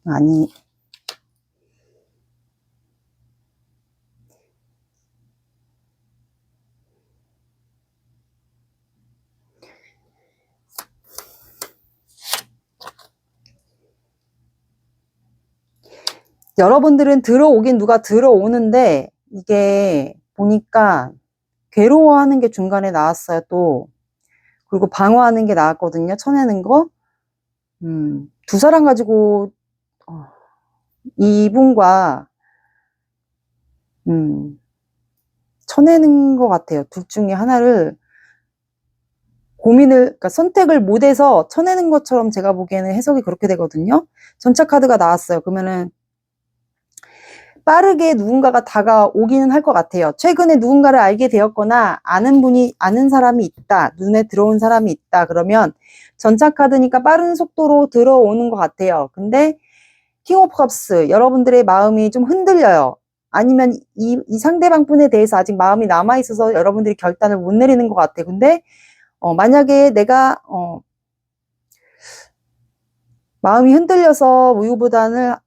A: 아니, 여러분들은 들어오긴 누가 들어오는데 이게 보니까 괴로워하는 게 중간에 나왔어요. 또 그리고 방어하는 게 나왔거든요. 쳐내는 거. 두 사람 가지고 이분과 쳐내는 것 같아요. 둘 중에 하나를 그러니까 선택을 못해서 쳐내는 것처럼 제가 보기에는 해석이 그렇게 되거든요. 전차 카드가 나왔어요. 그러면은 빠르게 누군가가 다가오기는 할 것 같아요. 최근에 누군가를 알게 되었거나 아는 사람이 있다. 눈에 들어온 사람이 있다. 그러면 전차 카드니까 빠른 속도로 들어오는 것 같아요. 근데 킹 오브 컵스, 여러분들의 마음이 좀 흔들려요. 아니면 이 상대방 분에 대해서 아직 마음이 남아있어서 여러분들이 결단을 못 내리는 것 같아요. 근데 만약에 내가 마음이 흔들려서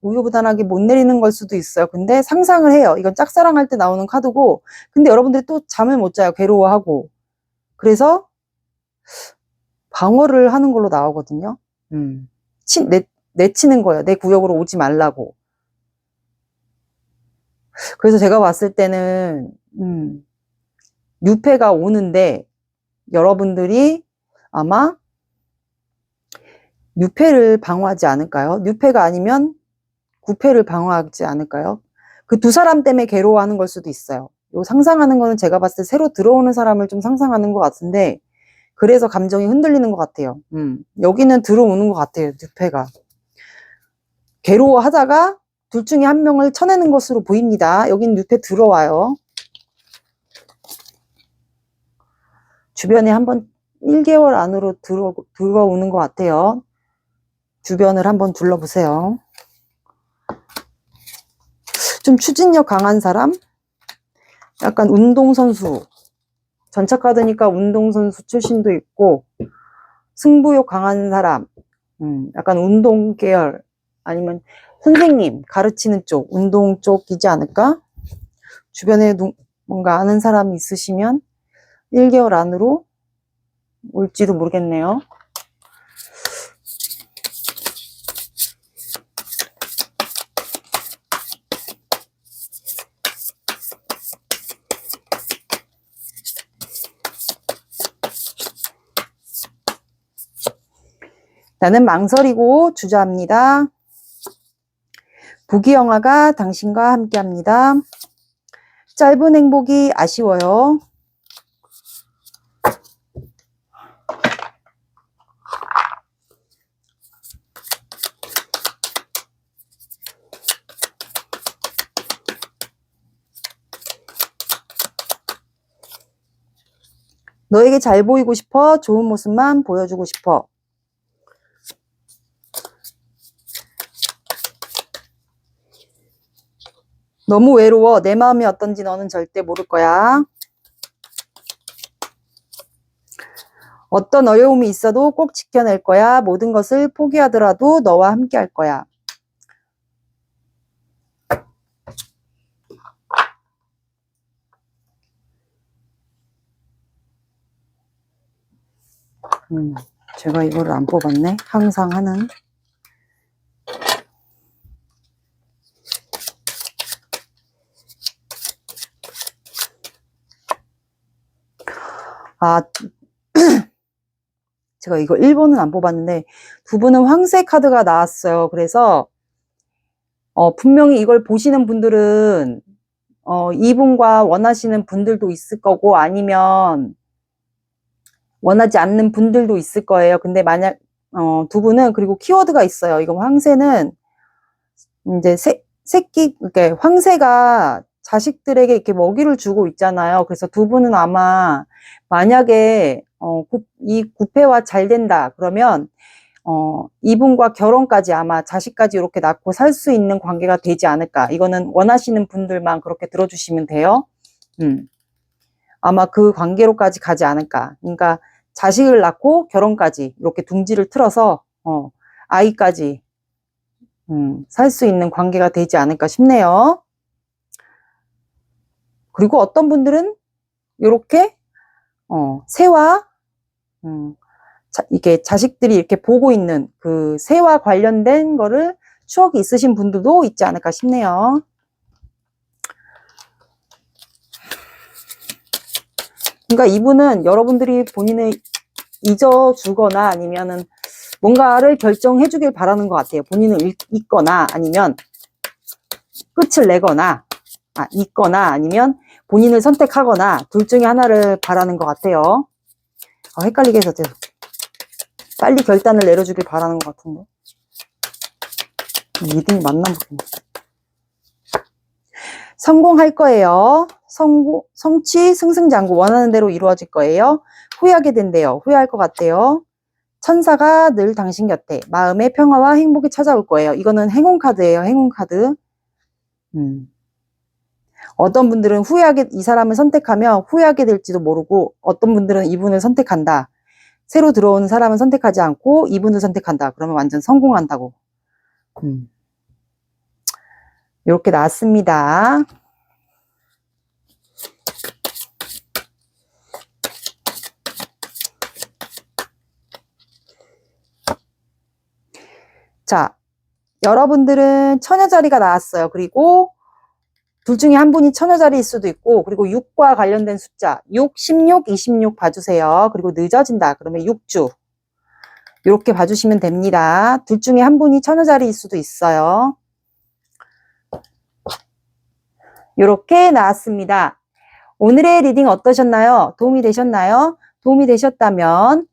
A: 우유부단하게 못 내리는 걸 수도 있어요. 근데 상상을 해요. 이건 짝사랑할 때 나오는 카드고, 근데 여러분들이 또 잠을 못 자요. 괴로워하고. 그래서 방어를 하는 걸로 나오거든요. 내치는 거예요. 내 구역으로 오지 말라고. 그래서 제가 봤을 때는 뉴페가 오는데 여러분들이 아마 뉴페를 방어하지 않을까요? 뉴페가 아니면 구페를 방어하지 않을까요? 그 두 사람 때문에 괴로워하는 걸 수도 있어요. 요 상상하는 거는 제가 봤을 때 새로 들어오는 사람을 좀 상상하는 것 같은데, 그래서 감정이 흔들리는 것 같아요. 여기는 들어오는 것 같아요, 뉴페가. 괴로워하다가 둘 중에 한 명을 쳐내는 것으로 보입니다. 여긴 뉴페 들어와요. 주변에 한번 1개월 안으로 들어오는 것 같아요. 주변을 한번 둘러보세요. 좀 추진력 강한 사람? 약간 운동선수. 전차카드니까 운동선수 출신도 있고, 승부욕 강한 사람. 약간 운동 계열. 아니면 선생님, 가르치는 쪽, 운동 쪽이지 않을까? 주변에 뭔가 아는 사람이 있으시면 1개월 안으로 올지도 모르겠네요. 나는 망설이고 주저합니다. 부귀영화가 당신과 함께합니다. 짧은 행복이 아쉬워요. 너에게 잘 보이고 싶어. 좋은 모습만 보여주고 싶어. 너무 외로워. 내 마음이 어떤지 너는 절대 모를 거야. 어떤 어려움이 있어도 꼭 지켜낼 거야. 모든 것을 포기하더라도 너와 함께 할 거야. 제가 이거를 안 뽑았네. 항상 하는. 제가 이거 1번은 안 뽑았는데 두 분은 황새 카드가 나왔어요. 그래서 분명히 이걸 보시는 분들은 이분과 원하시는 분들도 있을 거고, 아니면 원하지 않는 분들도 있을 거예요. 근데 만약 두 분은, 그리고 키워드가 있어요. 이거 황새는 이제 새끼, 그러니까 황새가 자식들에게 이렇게 먹이를 주고 있잖아요. 그래서 두 분은 아마 만약에 이 구패와 잘 된다 그러면 이분과 결혼까지, 아마 자식까지 이렇게 낳고 살 수 있는 관계가 되지 않을까. 이거는 원하시는 분들만 그렇게 들어주시면 돼요. 아마 그 관계로까지 가지 않을까. 그러니까 자식을 낳고 결혼까지 이렇게 둥지를 틀어서 아이까지 살 수 있는 관계가 되지 않을까 싶네요. 그리고 어떤 분들은 이렇게 새와 이게 자식들이 이렇게 보고 있는 그 새와 관련된 거를 추억이 있으신 분들도 있지 않을까 싶네요. 그러니까 이분은 여러분들이 본인을 잊어주거나 아니면은 뭔가를 결정해 주길 바라는 것 같아요. 본인을 잊거나 아니면 끝을 내거나 잊거나 아니면 본인을 선택하거나 둘 중에 하나를 바라는 것 같아요. 헷갈리게 해서 빨리 결단을 내려주길 바라는 것 같은데. 믿음이 맞나 모르겠네. 성공할 거예요. 성취, 승승장구, 원하는 대로 이루어질 거예요. 후회하게 된대요. 후회할 것 같대요. 천사가 늘 당신 곁에, 마음의 평화와 행복이 찾아올 거예요. 이거는 행운 카드예요. 행운 카드. 어떤 분들은 이 사람을 선택하면 후회하게 될지도 모르고, 어떤 분들은 이분을 선택한다. 새로 들어오는 사람은 선택하지 않고 이분을 선택한다. 그러면 완전 성공한다고. 이렇게 나왔습니다. 자, 여러분들은 처녀자리가 나왔어요. 그리고 둘 중에 한 분이 처녀자리일 수도 있고, 그리고 6과 관련된 숫자 6, 16, 26 봐주세요. 그리고 늦어진다 그러면 6주 이렇게 봐주시면 됩니다. 둘 중에 한 분이 처녀자리일 수도 있어요. 이렇게 나왔습니다. 오늘의 리딩 어떠셨나요? 도움이 되셨나요? 도움이 되셨다면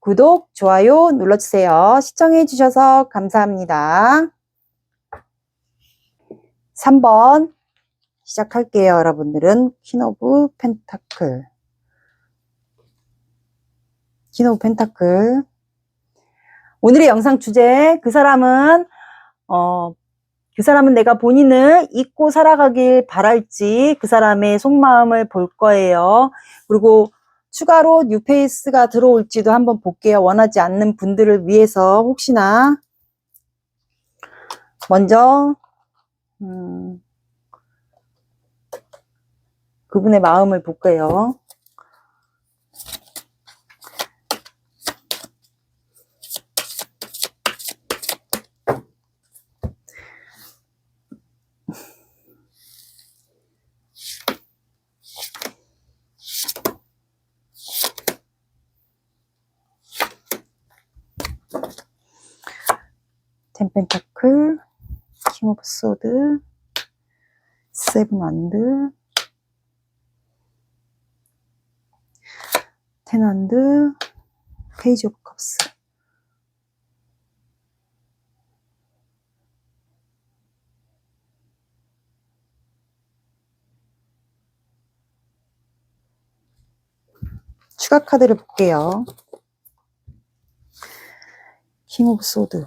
A: 구독, 좋아요 눌러주세요. 시청해 주셔서 감사합니다. 3번 시작할게요. 여러분들은 퀸 오브 펜타클. 퀸 오브 펜타클. 오늘의 영상 주제, 그 사람은 내가 본인을 잊고 살아가길 바랄지 그 사람의 속마음을 볼 거예요. 그리고 추가로 뉴페이스가 들어올지도 한번 볼게요. 원하지 않는 분들을 위해서 혹시나. 먼저 그분의 마음을 볼게요. 텐 펜타클, 킹 오브 소드, 세븐 완드, 텐 완드, 페이지 오브 컵스. 추가 카드를 볼게요. 킹 오브 소드,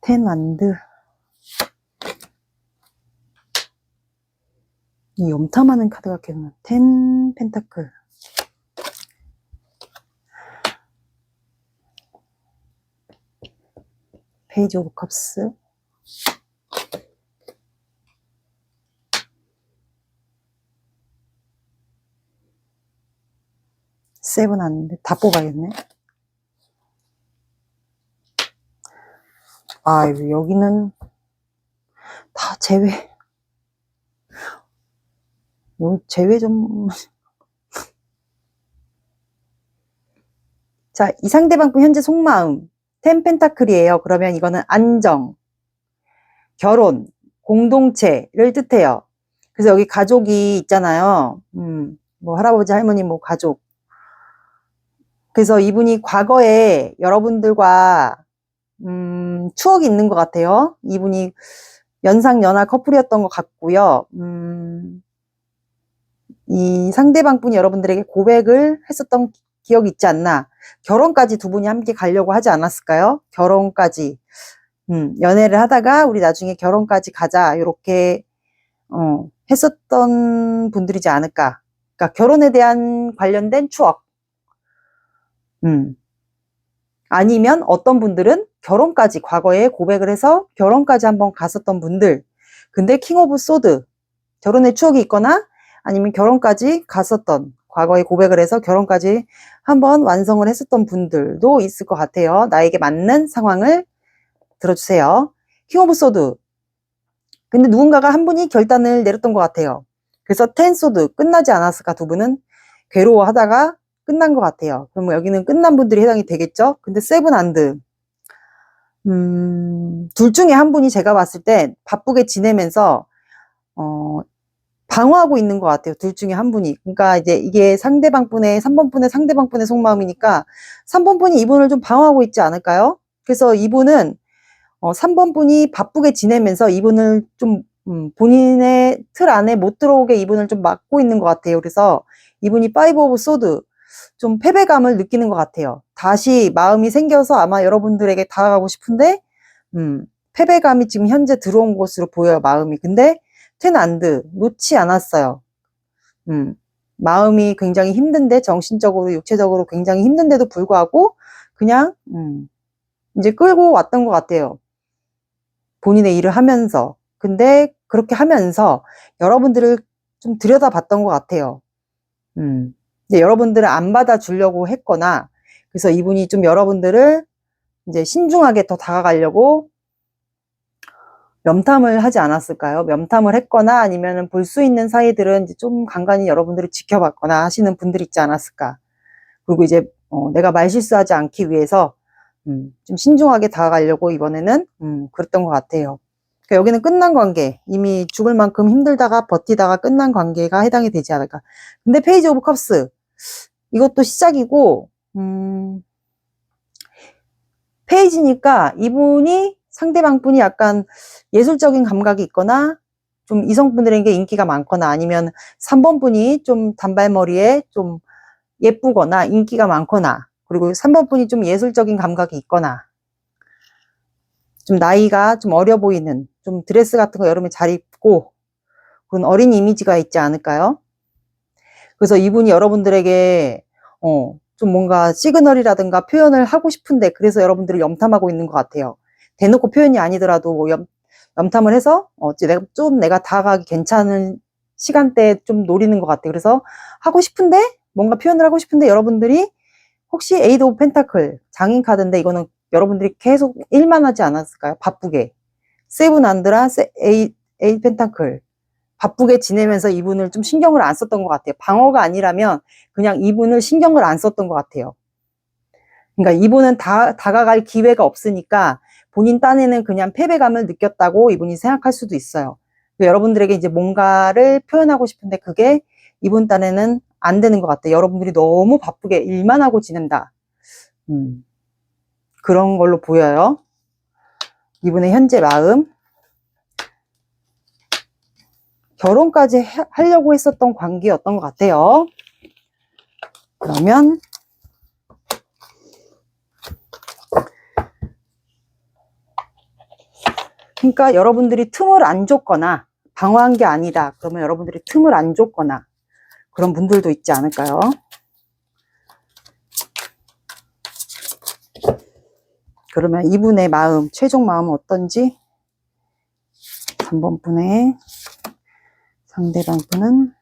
A: 텐 완드. 이 염탐하는 카드가 계속 텐 펜타클, 페이지 오브 컵스, 세븐 완드. 다 뽑아야겠네. 아, 여기는 다 제외. 여기 제외 좀. 자, 이 상대방분 현재 속마음. 텐 펜타클이에요. 그러면 이거는 안정, 결혼, 공동체를 뜻해요. 그래서 여기 가족이 있잖아요. 뭐 할아버지, 할머니, 뭐 가족. 그래서 이분이 과거에 여러분들과 추억이 있는 것 같아요. 이분이 연상연하 커플이었던 것 같고요. 이 상대방분이 여러분들에게 고백을 했었던 기억이 있지 않나. 결혼까지 두 분이 함께 가려고 하지 않았을까요? 결혼까지. 연애를 하다가 우리 나중에 결혼까지 가자. 이렇게 했었던 분들이지 않을까. 그러니까 결혼에 대한 관련된 추억. 아니면 어떤 분들은 결혼까지 과거에 고백을 해서 결혼까지 한번 갔었던 분들. 근데 킹 오브 소드, 결혼의 추억이 있거나 아니면 결혼까지 갔었던, 과거에 고백을 해서 결혼까지 한번 완성을 했었던 분들도 있을 것 같아요. 나에게 맞는 상황을 들어주세요. 킹 오브 소드. 근데 누군가가 한 분이 결단을 내렸던 것 같아요. 그래서 텐 소드, 끝나지 않았을까. 두 분은 괴로워하다가 끝난 것 같아요. 그러면 여기는 끝난 분들이 해당이 되겠죠. 근데 세븐 안드, 둘 중에 한 분이 제가 봤을 때 바쁘게 지내면서 방어하고 있는 것 같아요. 둘 중에 한 분이. 그러니까 이제 이게 3번 분의 상대방 분의 속마음이니까 3번 분이 이분을 좀 방어하고 있지 않을까요? 그래서 이분은 3번 분이 바쁘게 지내면서 이분을 좀 본인의 틀 안에 못 들어오게 이분을 좀 막고 있는 것 같아요. 그래서 이분이 파이브 오브 소드, 좀 패배감을 느끼는 것 같아요. 다시 마음이 생겨서 아마 여러분들에게 다가가고 싶은데 패배감이 지금 현재 들어온 것으로 보여요. 마음이. 근데 텐 안드 놓지 않았어요. 마음이 굉장히 힘든데, 정신적으로 육체적으로 굉장히 힘든데도 불구하고 그냥 이제 끌고 왔던 것 같아요. 본인의 일을 하면서. 근데 그렇게 하면서 여러분들을 좀 들여다봤던 것 같아요. 이제 여러분들을 안 받아주려고 했거나, 그래서 이분이 좀 여러분들을 이제 신중하게 더 다가가려고 염탐을 하지 않았을까요? 염탐을 했거나 아니면 볼 수 있는 사이들은 이제 좀 간간히 여러분들을 지켜봤거나 하시는 분들이 있지 않았을까. 그리고 이제 내가 말실수하지 않기 위해서 좀 신중하게 다가가려고 이번에는 그랬던 것 같아요. 그러니까 여기는 끝난 관계, 이미 죽을 만큼 힘들다가 버티다가 끝난 관계가 해당이 되지 않을까. 근데 페이지 오브 컵스, 이것도 시작이고 페이지니까 이분이, 상대방 분이 약간 예술적인 감각이 있거나 좀 이성분들에게 인기가 많거나, 아니면 3번 분이 좀 단발머리에 좀 예쁘거나 인기가 많거나, 그리고 3번 분이 좀 예술적인 감각이 있거나, 좀 나이가 좀 어려 보이는, 좀 드레스 같은 거 여름에 잘 입고 그런 어린 이미지가 있지 않을까요? 그래서 이분이 여러분들에게 좀 뭔가 시그널이라든가 표현을 하고 싶은데, 그래서 여러분들을 염탐하고 있는 것 같아요. 대놓고 표현이 아니더라도 뭐 염탐을 해서 내가 다가가기 괜찮은 시간대에 좀 노리는 것 같아요. 그래서 하고 싶은데, 뭔가 표현을 하고 싶은데, 여러분들이 혹시 에이드 오브 펜타클, 장인 카드인데, 이거는 여러분들이 계속 일만 하지 않았을까요? 바쁘게. 세븐 안드라, 에이드 펜타클. 바쁘게 지내면서 이분을 좀 신경을 안 썼던 것 같아요. 방어가 아니라면 그냥 이분을 신경을 안 썼던 것 같아요. 그러니까 이분은 다가갈 기회가 없으니까 본인 딴에는 그냥 패배감을 느꼈다고 이분이 생각할 수도 있어요. 여러분들에게 이제 뭔가를 표현하고 싶은데 그게 이분 딴에는 안 되는 것 같아요. 여러분들이 너무 바쁘게 일만 하고 지낸다. 그런 걸로 보여요. 이분의 현재 마음. 결혼까지 하려고 했었던 관계였던 것 같아요. 그러면 그러니까 여러분들이 틈을 안 줬거나 방어한 게 아니다. 그러면 여러분들이 틈을 안 줬거나 그런 분들도 있지 않을까요? 그러면 이분의 마음, 최종 마음은 어떤지 3번 분의 상대방 분은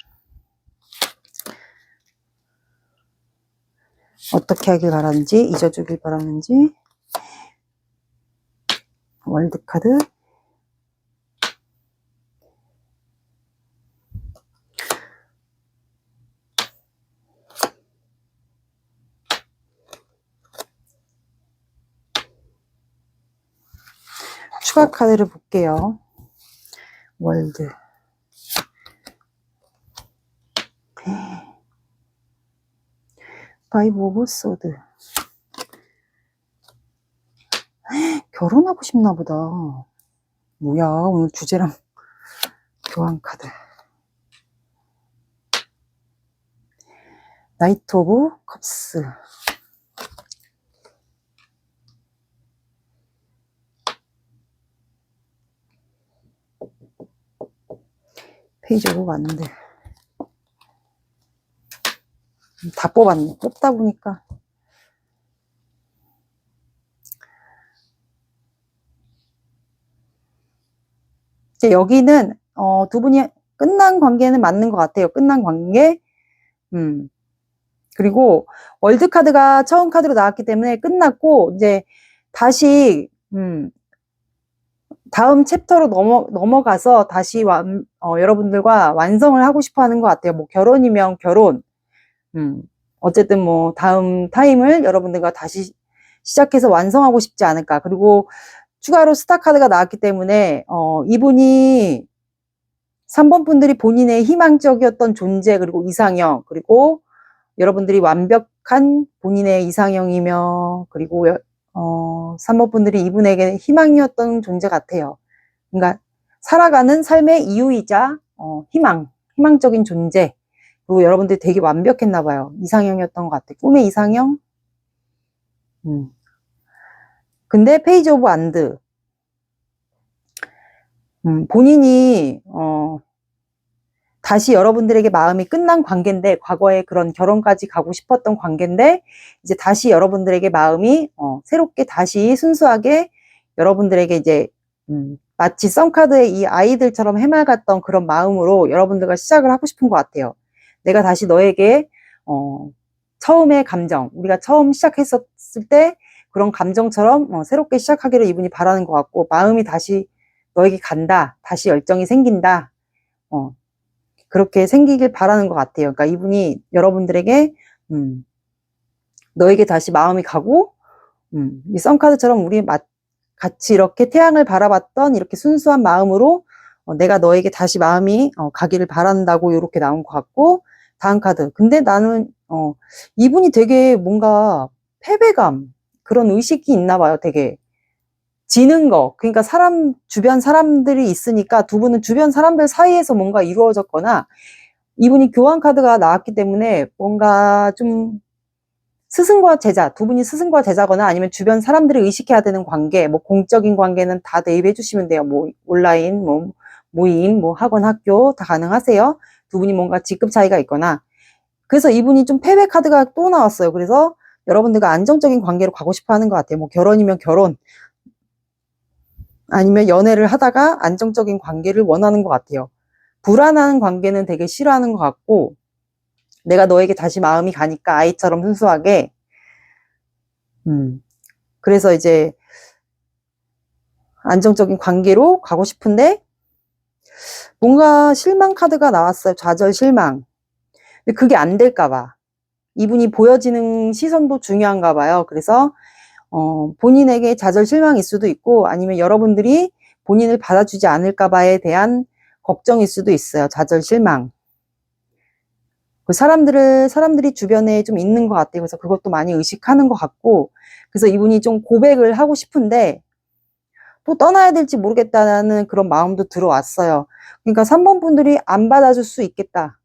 A: 어떻게 하길 바라는지, 잊어주길 바라는지. 월드카드. 추가 카드를 볼게요. 월드. 파이브 오브 소드. 결혼하고 싶나 보다. 뭐야, 오늘 주제랑 교환 카드. 나이트 오브 컵스. 페이지 오브 왔는데 다 뽑았네. 뽑다 보니까 이제 여기는 두 분이 끝난 관계는 맞는 것 같아요. 끝난 관계. 그리고 월드 카드가 처음 카드로 나왔기 때문에 끝났고, 이제 다시 다음 챕터로 넘어가서 다시 여러분들과 완성을 하고 싶어 하는 것 같아요. 뭐 결혼이면 결혼. 어쨌든 뭐 다음 타임을 여러분들과 다시 시작해서 완성하고 싶지 않을까. 그리고 추가로 스타 카드가 나왔기 때문에 이분이 3번 분들이 본인의 희망적이었던 존재, 그리고 이상형, 그리고 여러분들이 완벽한 본인의 이상형이며, 그리고 3번 분들이 이분에게 희망이었던 존재 같아요. 그러니까 살아가는 삶의 이유이자 희망적인 존재. 그리고 여러분들이 되게 완벽했나 봐요. 이상형이었던 것 같아요. 꿈의 이상형. 근데 페이지 오브 안드. 본인이 다시 여러분들에게 마음이 끝난 관계인데, 과거에 그런 결혼까지 가고 싶었던 관계인데, 이제 다시 여러분들에게 마음이 새롭게 다시 순수하게 여러분들에게 이제 마치 썬카드의 이 아이들처럼 해맑았던 그런 마음으로 여러분들과 시작을 하고 싶은 것 같아요. 내가 다시 너에게 처음의 감정, 우리가 처음 시작했었을 때 그런 감정처럼 새롭게 시작하기를 이분이 바라는 것 같고, 마음이 다시 너에게 간다, 다시 열정이 생긴다, 그렇게 생기길 바라는 것 같아요. 그러니까 이분이 여러분들에게 너에게 다시 마음이 가고 이 썬카드처럼 우리 같이 이렇게 태양을 바라봤던 이렇게 순수한 마음으로 내가 너에게 다시 마음이 가기를 바란다고 이렇게 나온 것 같고, 다음 카드. 근데 나는 이분이 되게 뭔가 패배감, 그런 의식이 있나 봐요. 되게 지는 거. 그러니까 주변 사람들이 있으니까 두 분은 주변 사람들 사이에서 뭔가 이루어졌거나, 이분이 교환 카드가 나왔기 때문에 뭔가 좀 스승과 제자, 두 분이 스승과 제자거나 아니면 주변 사람들이 의식해야 되는 관계, 뭐 공적인 관계는 다 대입해 주시면 돼요. 뭐 온라인, 뭐 모임, 뭐 학원, 학교 다 가능하세요. 두 분이 뭔가 직급 차이가 있거나. 그래서 이분이 좀 패배 카드가 또 나왔어요. 그래서 여러분들과 안정적인 관계로 가고 싶어 하는 것 같아요. 뭐 결혼이면 결혼, 아니면 연애를 하다가 안정적인 관계를 원하는 것 같아요. 불안한 관계는 되게 싫어하는 것 같고, 내가 너에게 다시 마음이 가니까 아이처럼 순수하게, 그래서 이제 안정적인 관계로 가고 싶은데, 뭔가 실망 카드가 나왔어요. 좌절, 실망. 근데 그게 안 될까봐. 이분이 보여지는 시선도 중요한가 봐요. 그래서 본인에게 좌절, 실망일 수도 있고, 아니면 여러분들이 본인을 받아주지 않을까봐에 대한 걱정일 수도 있어요. 좌절, 실망. 그 사람들이 주변에 좀 있는 것 같아요. 그래서 그것도 많이 의식하는 것 같고, 그래서 이분이 좀 고백을 하고 싶은데, 또 떠나야 될지 모르겠다는 그런 마음도 들어왔어요. 그러니까 3번 분들이 안 받아줄 수 있겠다.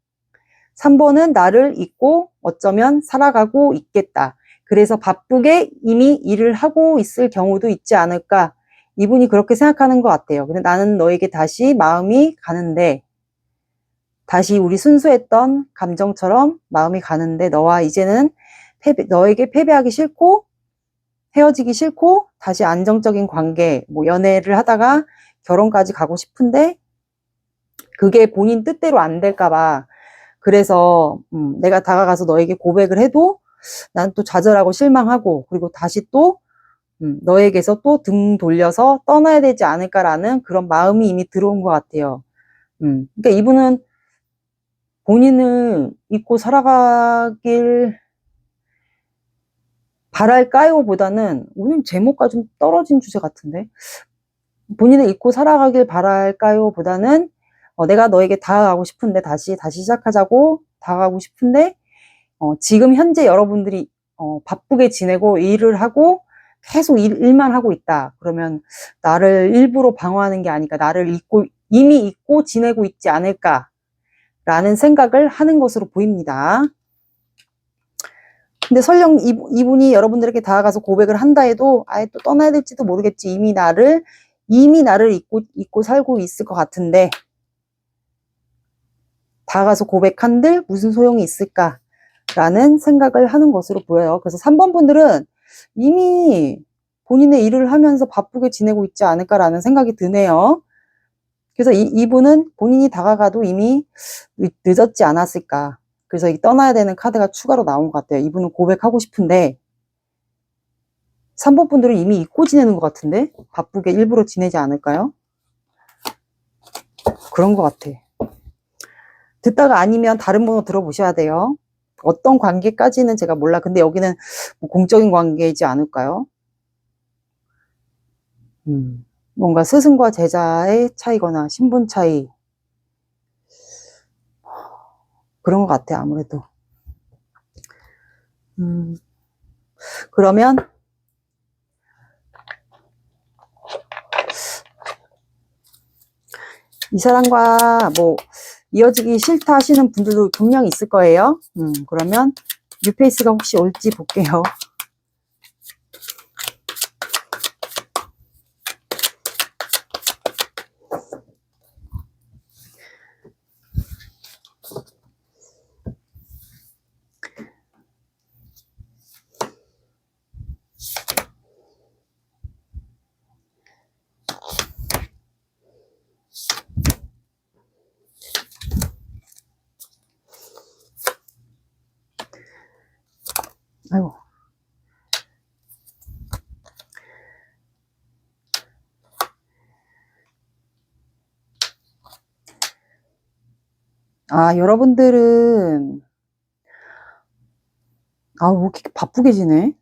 A: 3번은 나를 잊고 어쩌면 살아가고 있겠다. 그래서 바쁘게 이미 일을 하고 있을 경우도 있지 않을까. 이분이 그렇게 생각하는 것 같아요. 근데 나는 너에게 다시 마음이 가는데, 다시 우리 순수했던 감정처럼 마음이 가는데, 너와 이제는 너에게 패배하기 싫고 헤어지기 싫고 다시 안정적인 관계, 뭐 연애를 하다가 결혼까지 가고 싶은데 그게 본인 뜻대로 안 될까봐. 그래서 내가 다가가서 너에게 고백을 해도 난 또 좌절하고 실망하고, 그리고 다시 또 너에게서 또 등 돌려서 떠나야 되지 않을까라는 그런 마음이 이미 들어온 것 같아요. 그러니까 이분은 본인을 잊고 살아가길 바랄까요? 보다는, 오늘 제목과 좀 떨어진 주제 같은데, 본인을 잊고 살아가길 바랄까요? 보다는 내가 너에게 다가가고 싶은데, 다시 시작하자고 다가가고 싶은데, 지금 현재 여러분들이 바쁘게 지내고 일을 하고 계속 일만 하고 있다. 그러면 나를 일부러 방어하는 게 아닐까, 나를 이미 잊고 지내고 있지 않을까라는 생각을 하는 것으로 보입니다. 근데 설령 이분이 여러분들에게 다가가서 고백을 한다 해도 아예 또 떠나야 될지도 모르겠지. 이미 나를 잊고 살고 있을 것 같은데, 다가가서 고백한들 무슨 소용이 있을까라는 생각을 하는 것으로 보여요. 그래서 3번 분들은 이미 본인의 일을 하면서 바쁘게 지내고 있지 않을까라는 생각이 드네요. 그래서 이분은 본인이 다가가도 이미 늦었지 않았을까. 그래서 이 떠나야 되는 카드가 추가로 나온 것 같아요. 이분은 고백하고 싶은데 3번 분들은 이미 잊고 지내는 것 같은데, 바쁘게 일부러 지내지 않을까요? 그런 것 같아. 듣다가 아니면 다른 번호 들어보셔야 돼요. 어떤 관계까지는 제가 몰라. 근데 여기는 뭐 공적인 관계이지 않을까요? 뭔가 스승과 제자의 차이거나 신분 차이, 그런 것 같아, 아무래도. 그러면 이 사람과 뭐 이어지기 싫다 하시는 분들도 분명히 있을 거예요. 그러면 뉴페이스가 혹시 올지 볼게요. 아이고. 여러분들은, 왜 이렇게 바쁘게 지내?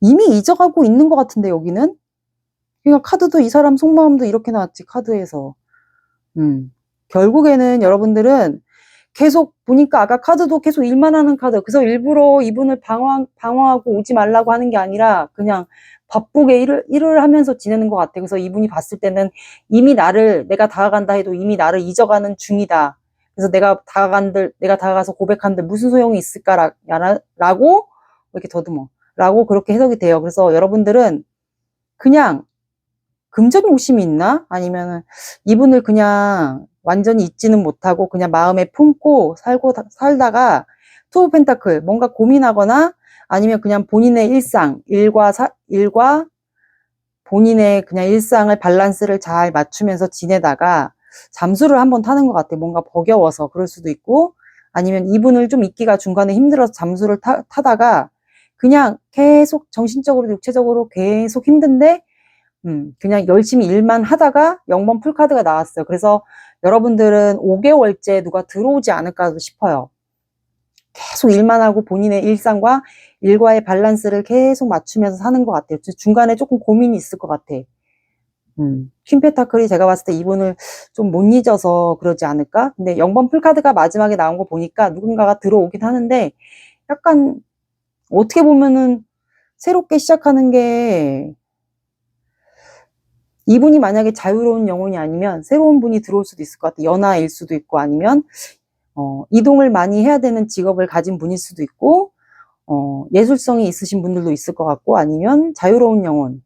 A: 이미 잊어가고 있는 것 같은데, 여기는? 그러니까 카드도 이 사람 속마음도 이렇게 나왔지, 카드에서. 결국에는 여러분들은 계속 보니까 아까 카드도 계속 일만 하는 카드. 그래서 일부러 이분을 방어하고 오지 말라고 하는 게 아니라 그냥 바쁘게 일을 하면서 지내는 것 같아요. 그래서 이분이 봤을 때는 이미 내가 다가간다 해도 이미 나를 잊어가는 중이다. 그래서 내가 다가가서 고백한들 무슨 소용이 있을까라고 이렇게 더듬어. 라고 그렇게 해석이 돼요. 그래서 여러분들은 그냥 금전이 욕심이 있나? 아니면은 이분을 그냥 완전히 잊지는 못하고 그냥 마음에 품고 살다가 투 오브 펜타클 뭔가 고민하거나 아니면 그냥 본인의 일과 본인의 그냥 일상을 밸런스를 잘 맞추면서 지내다가 잠수를 한번 타는 것 같아요. 뭔가 버겨워서 그럴 수도 있고 아니면 이분을 좀 잊기가 중간에 힘들어서 잠수를 타다가 그냥 계속 정신적으로 육체적으로 계속 힘든데 그냥 열심히 일만 하다가 0번 풀카드가 나왔어요. 그래서 여러분들은 5개월째 누가 들어오지 않을까 싶어요. 계속 일만 하고 본인의 일상과 일과의 밸런스를 계속 맞추면서 사는 것 같아요. 중간에 조금 고민이 있을 것 같아. 퀸 펜타클이 제가 봤을 때 이분을 좀 못 잊어서 그러지 않을까? 근데 0번 풀카드가 마지막에 나온 거 보니까 누군가가 들어오긴 하는데 약간 어떻게 보면은 새롭게 시작하는 게 이분이 만약에 자유로운 영혼이 아니면 새로운 분이 들어올 수도 있을 것 같아요. 연하일 수도 있고 아니면 이동을 많이 해야 되는 직업을 가진 분일 수도 있고 예술성이 있으신 분들도 있을 것 같고 아니면 자유로운 영혼,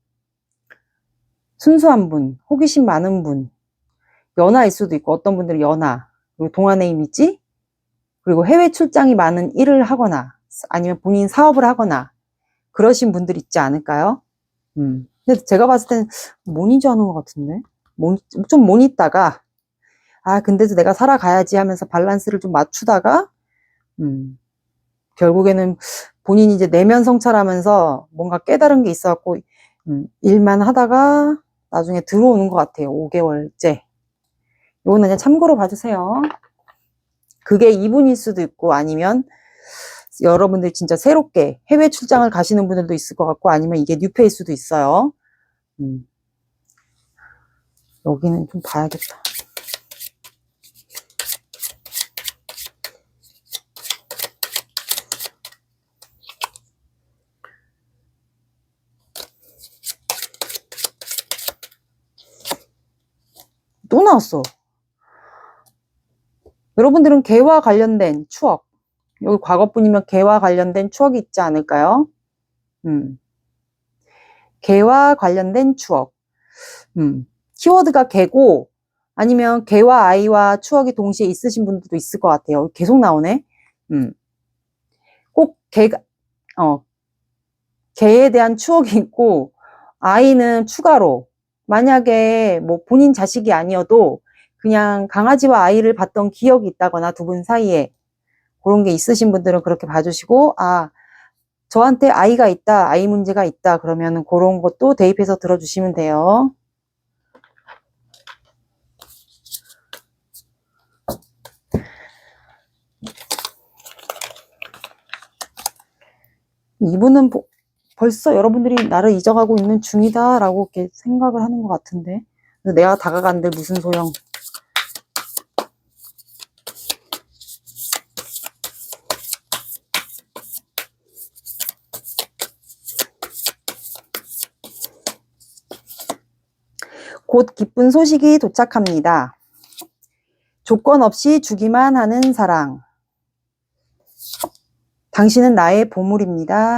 A: 순수한 분, 호기심 많은 분, 연하일 수도 있고 어떤 분들은 연하, 그리고 동안의 이미지, 그리고 해외 출장이 많은 일을 하거나 아니면 본인 사업을 하거나 그러신 분들 있지 않을까요? 근데 제가 봤을 땐 모니지 하는 것 같은데 좀 못 있다가 근데도 내가 살아가야지 하면서 밸런스를 좀 맞추다가 결국에는 본인이 이제 내면 성찰하면서 뭔가 깨달은 게 있어갖고 일만 하다가 나중에 들어오는 것 같아요. 5개월째. 이거는 그냥 참고로 봐주세요. 그게 이분일 수도 있고 아니면 여러분들 진짜 새롭게 해외 출장을 가시는 분들도 있을 것 같고 아니면 이게 뉴페일 수도 있어요. 여기는 좀 봐야겠다. 또 나왔어. 여러분들은 개와 관련된 추억, 여기 과거분이면 개와 관련된 추억이 있지 않을까요? 개와 관련된 추억. 키워드가 개고 아니면 개와 아이와 추억이 동시에 있으신 분들도 있을 것 같아요. 계속 나오네. 꼭 개에 대한 추억이 있고 아이는 추가로 만약에 뭐 본인 자식이 아니어도 그냥 강아지와 아이를 봤던 기억이 있다거나 두 분 사이에 그런 게 있으신 분들은 그렇게 봐주시고 저한테 아이가 있다, 아이 문제가 있다 그러면 그런 것도 대입해서 들어주시면 돼요. 이분은 벌써 여러분들이 나를 잊어가고 있는 중이다 라고 이렇게 생각을 하는 것 같은데 내가 다가간들 무슨 소용. 곧 기쁜 소식이 도착합니다. 조건 없이 주기만 하는 사랑. 당신은 나의 보물입니다.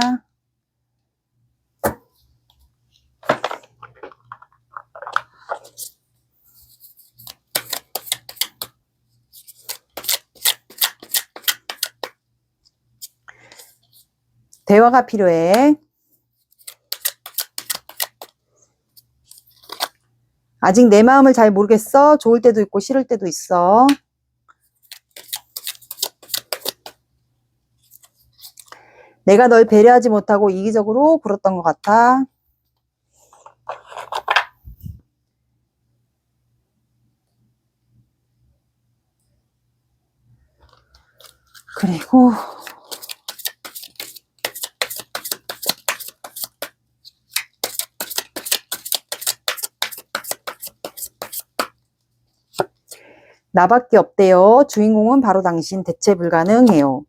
A: 대화가 필요해. 아직 내 마음을 잘 모르겠어. 좋을 때도 있고 싫을 때도 있어. 내가 널 배려하지 못하고 이기적으로 굴었던 것 같아. 그리고 나밖에 없대요. 주인공은 바로 당신. 대체 불가능해요.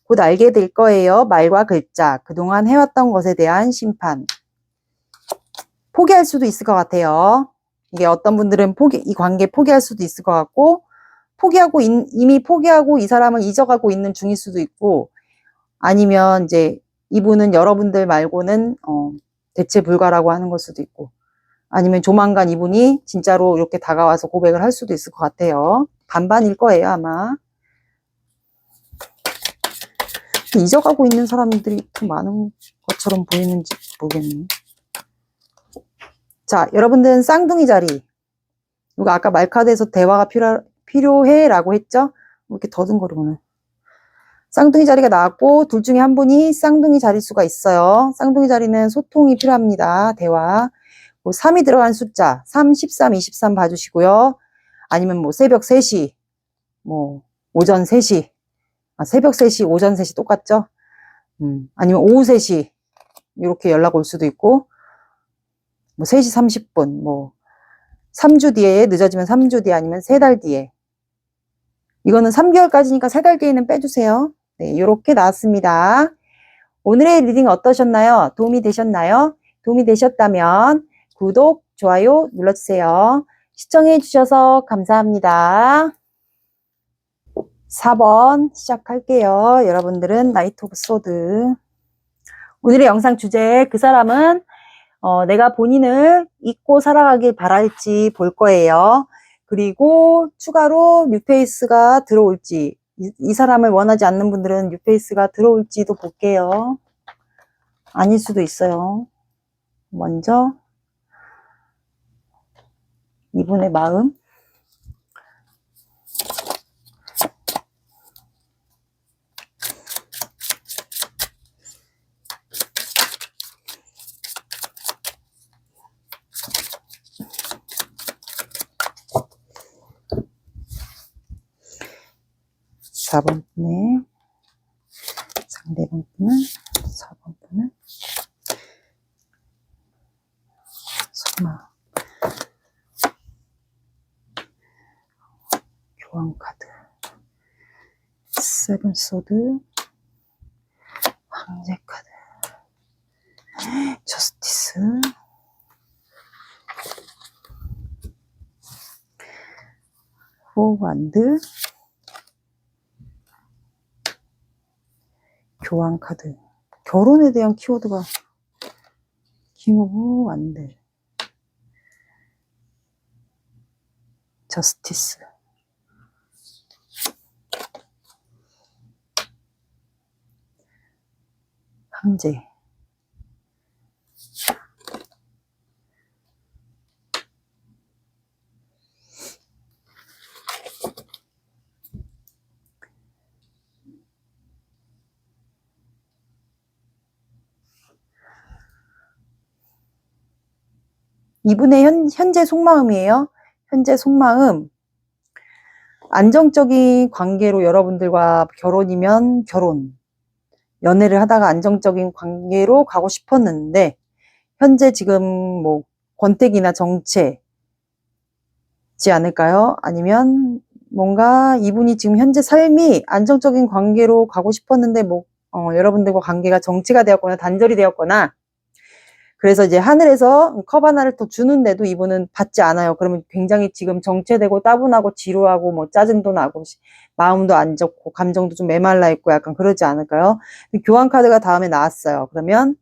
A: 곧 알게 될 거예요. 말과 글자. 그동안 해왔던 것에 대한 심판. 포기할 수도 있을 것 같아요. 이게 어떤 분들은 이 관계 포기할 수도 있을 것 같고, 이미 포기하고 이 사람을 잊어가고 있는 중일 수도 있고, 아니면 이제 이분은 여러분들 말고는 대체 불가라고 하는 걸 수도 있고, 아니면 조만간 이분이 진짜로 이렇게 다가와서 고백을 할 수도 있을 것 같아요. 반반일 거예요, 아마. 잊어가고 있는 사람들이 더 많은 것처럼 보이는지 모르겠네. 자, 여러분들은 쌍둥이 자리. 이거 아까 말카드에서 대화가 필요해 라고 했죠? 이렇게 더듬거리고는. 쌍둥이 자리가 나왔고, 둘 중에 한 분이 쌍둥이 자릴 수가 있어요. 쌍둥이 자리는 소통이 필요합니다. 대화. 3이 들어간 숫자, 3, 13, 23 봐주시고요. 아니면 뭐 새벽 3시, 뭐 오전 3시, 새벽 3시, 오전 3시 똑같죠? 아니면 오후 3시, 이렇게 연락 올 수도 있고, 뭐 3시 30분, 뭐 3주 뒤에, 늦어지면 3주 뒤에 아니면 3달 뒤에. 이거는 3개월까지니까 3달 뒤에는 빼주세요. 네, 이렇게 나왔습니다. 오늘의 리딩 어떠셨나요? 도움이 되셨나요? 도움이 되셨다면 구독, 좋아요 눌러주세요. 시청해 주셔서 감사합니다. 4번 시작할게요. 여러분들은 나이트 오브 소드. 오늘의 영상 주제, 그 사람은 내가 본인을 잊고 살아가길 바랄지 볼 거예요. 그리고 추가로 뉴페이스가 들어올지, 이 사람을 원하지 않는 분들은 뉴페이스가 들어올지도 볼게요. 아닐 수도 있어요. 먼저 이분의 마음. (4번) 분의 상대방 분은 (4번) 분은 소마 교환 카드 세븐 소드 황제 카드 저스티스 포완드 교환 카드. 결혼에 대한 키워드가 킹 오브 완드 저스티스 황제 이분의 현재 속마음이에요. 현재 속마음. 안정적인 관계로 여러분들과 결혼이면 결혼. 연애를 하다가 안정적인 관계로 가고 싶었는데, 현재 지금 뭐 권태기나 정체지 않을까요? 아니면 뭔가 이분이 지금 현재 삶이 안정적인 관계로 가고 싶었는데, 여러분들과 관계가 정체가 되었거나 단절이 되었거나, 그래서 이제 하늘에서 컵 하나를 더 주는데도 이분은 받지 않아요. 그러면 굉장히 지금 정체되고 따분하고 지루하고 뭐 짜증도 나고 마음도 안 좋고 감정도 좀 메말라 있고 약간 그러지 않을까요? 교환 카드가 다음에 나왔어요. 그러면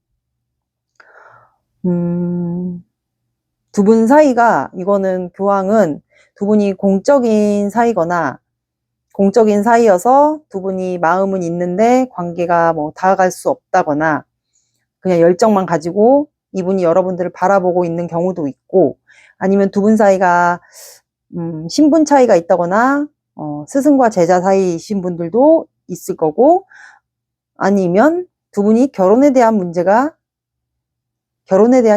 A: 두 분 사이가, 이거는 교황은 두 분이 공적인 사이거나 공적인 사이여서 두 분이 마음은 있는데 관계가 뭐 다가갈 수 없다거나 그냥 열정만 가지고 이분이 여러분들을 바라보고 있는 경우도 있고, 아니면 두 분 사이가 신분 차이가 있다거나 스승과 제자 사이이신 분들도 있을 거고, 아니면 두 분이 결혼에 대한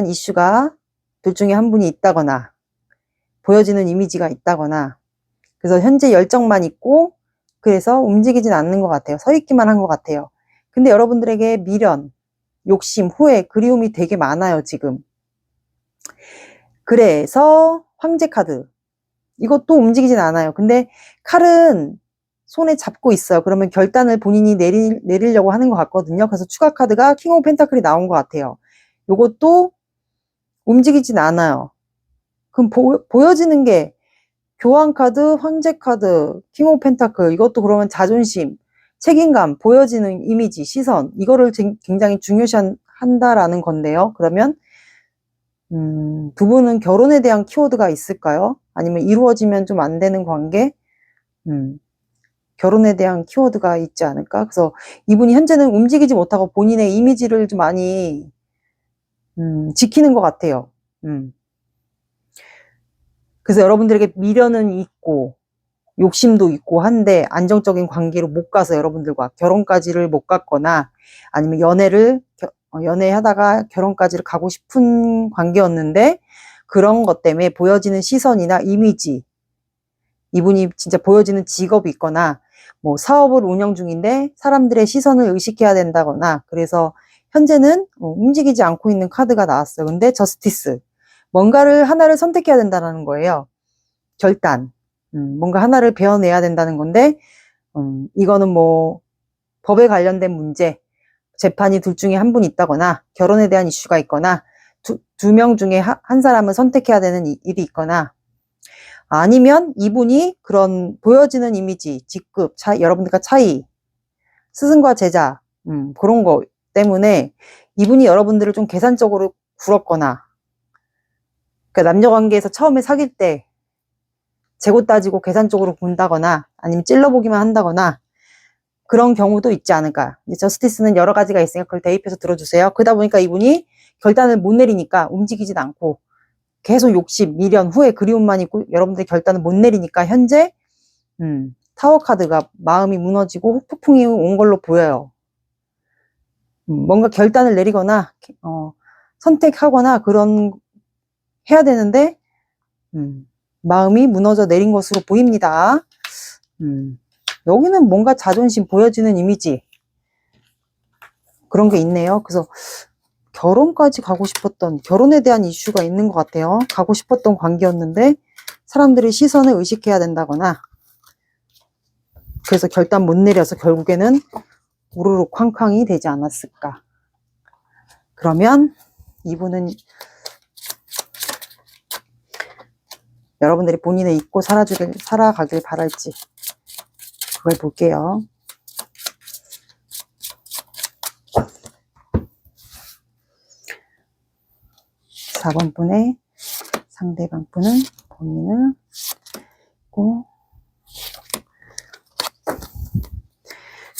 A: 이슈가 둘 중에 한 분이 있다거나 보여지는 이미지가 있다거나, 그래서 현재 열정만 있고 그래서 움직이진 않는 것 같아요. 서 있기만 한 것 같아요. 근데 여러분들에게 미련, 욕심, 후회, 그리움이 되게 많아요, 지금. 그래서 황제 카드. 이것도 움직이진 않아요. 근데 칼은 손에 잡고 있어요. 그러면 결단을 본인이 내리려고 하는 것 같거든요. 그래서 추가 카드가 킹 오브 펜타클이 나온 것 같아요. 요것도 움직이진 않아요. 그럼 보여지는 게 교황 카드, 황제 카드, 킹 오브 펜타클, 이것도 그러면 자존심, 책임감, 보여지는 이미지, 시선, 이거를 굉장히 중요시한다라는 건데요. 그러면 두 분은 결혼에 대한 키워드가 있을까요? 아니면 이루어지면 좀 안 되는 관계? 결혼에 대한 키워드가 있지 않을까? 그래서 이분이 현재는 움직이지 못하고 본인의 이미지를 좀 많이 지키는 것 같아요. 그래서 여러분들에게 미련은 있고 욕심도 있고 한데 안정적인 관계로 못 가서 여러분들과 결혼까지를 못 갔거나 아니면 연애하다가 결혼까지를 가고 싶은 관계였는데 그런 것 때문에 보여지는 시선이나 이미지, 이분이 진짜 보여지는 직업이 있거나 뭐 사업을 운영 중인데 사람들의 시선을 의식해야 된다거나, 그래서 현재는 움직이지 않고 있는 카드가 나왔어요. 근데 저스티스, 뭔가를 하나를 선택해야 된다는 거예요. 결단, 뭔가 하나를 베어내야 된다는 건데 이거는 뭐 법에 관련된 문제, 재판이 둘 중에 한 분 있다거나 결혼에 대한 이슈가 있거나 두 명 중에 한 사람을 선택해야 되는 일이 있거나, 아니면 이분이 그런 보여지는 이미지, 직급, 여러분들과 차이, 스승과 제자, 그런 거 때문에 이분이 여러분들을 좀 계산적으로 굴었거나, 그러니까 남녀 관계에서 처음에 사귈 때 재고 따지고 계산적으로 본다거나 아니면 찔러보기만 한다거나 그런 경우도 있지 않을까. 저스티스는 여러 가지가 있으니까 그걸 대입해서 들어주세요. 그러다 보니까 이분이 결단을 못 내리니까 움직이진 않고 계속 욕심, 미련, 후회, 그리움만 있고 여러분들이 결단을 못 내리니까 현재 타워 카드가 마음이 무너지고 폭풍이 온 걸로 보여요. 뭔가 결단을 내리거나 선택하거나 그런 해야 되는데 마음이 무너져 내린 것으로 보입니다. 여기는 뭔가 자존심, 보여지는 이미지 그런 게 있네요. 그래서 결혼까지 가고 싶었던, 결혼에 대한 이슈가 있는 것 같아요. 가고 싶었던 관계였는데 사람들이 시선을 의식해야 된다거나, 그래서 결단 못 내려서 결국에는 우르르 쾅쾅이 되지 않았을까. 그러면 이분은 여러분들이 본인의 잊고 살아가길 바랄지 그걸 볼게요. (4번) 분의 상대방 분은 본인을 잊고,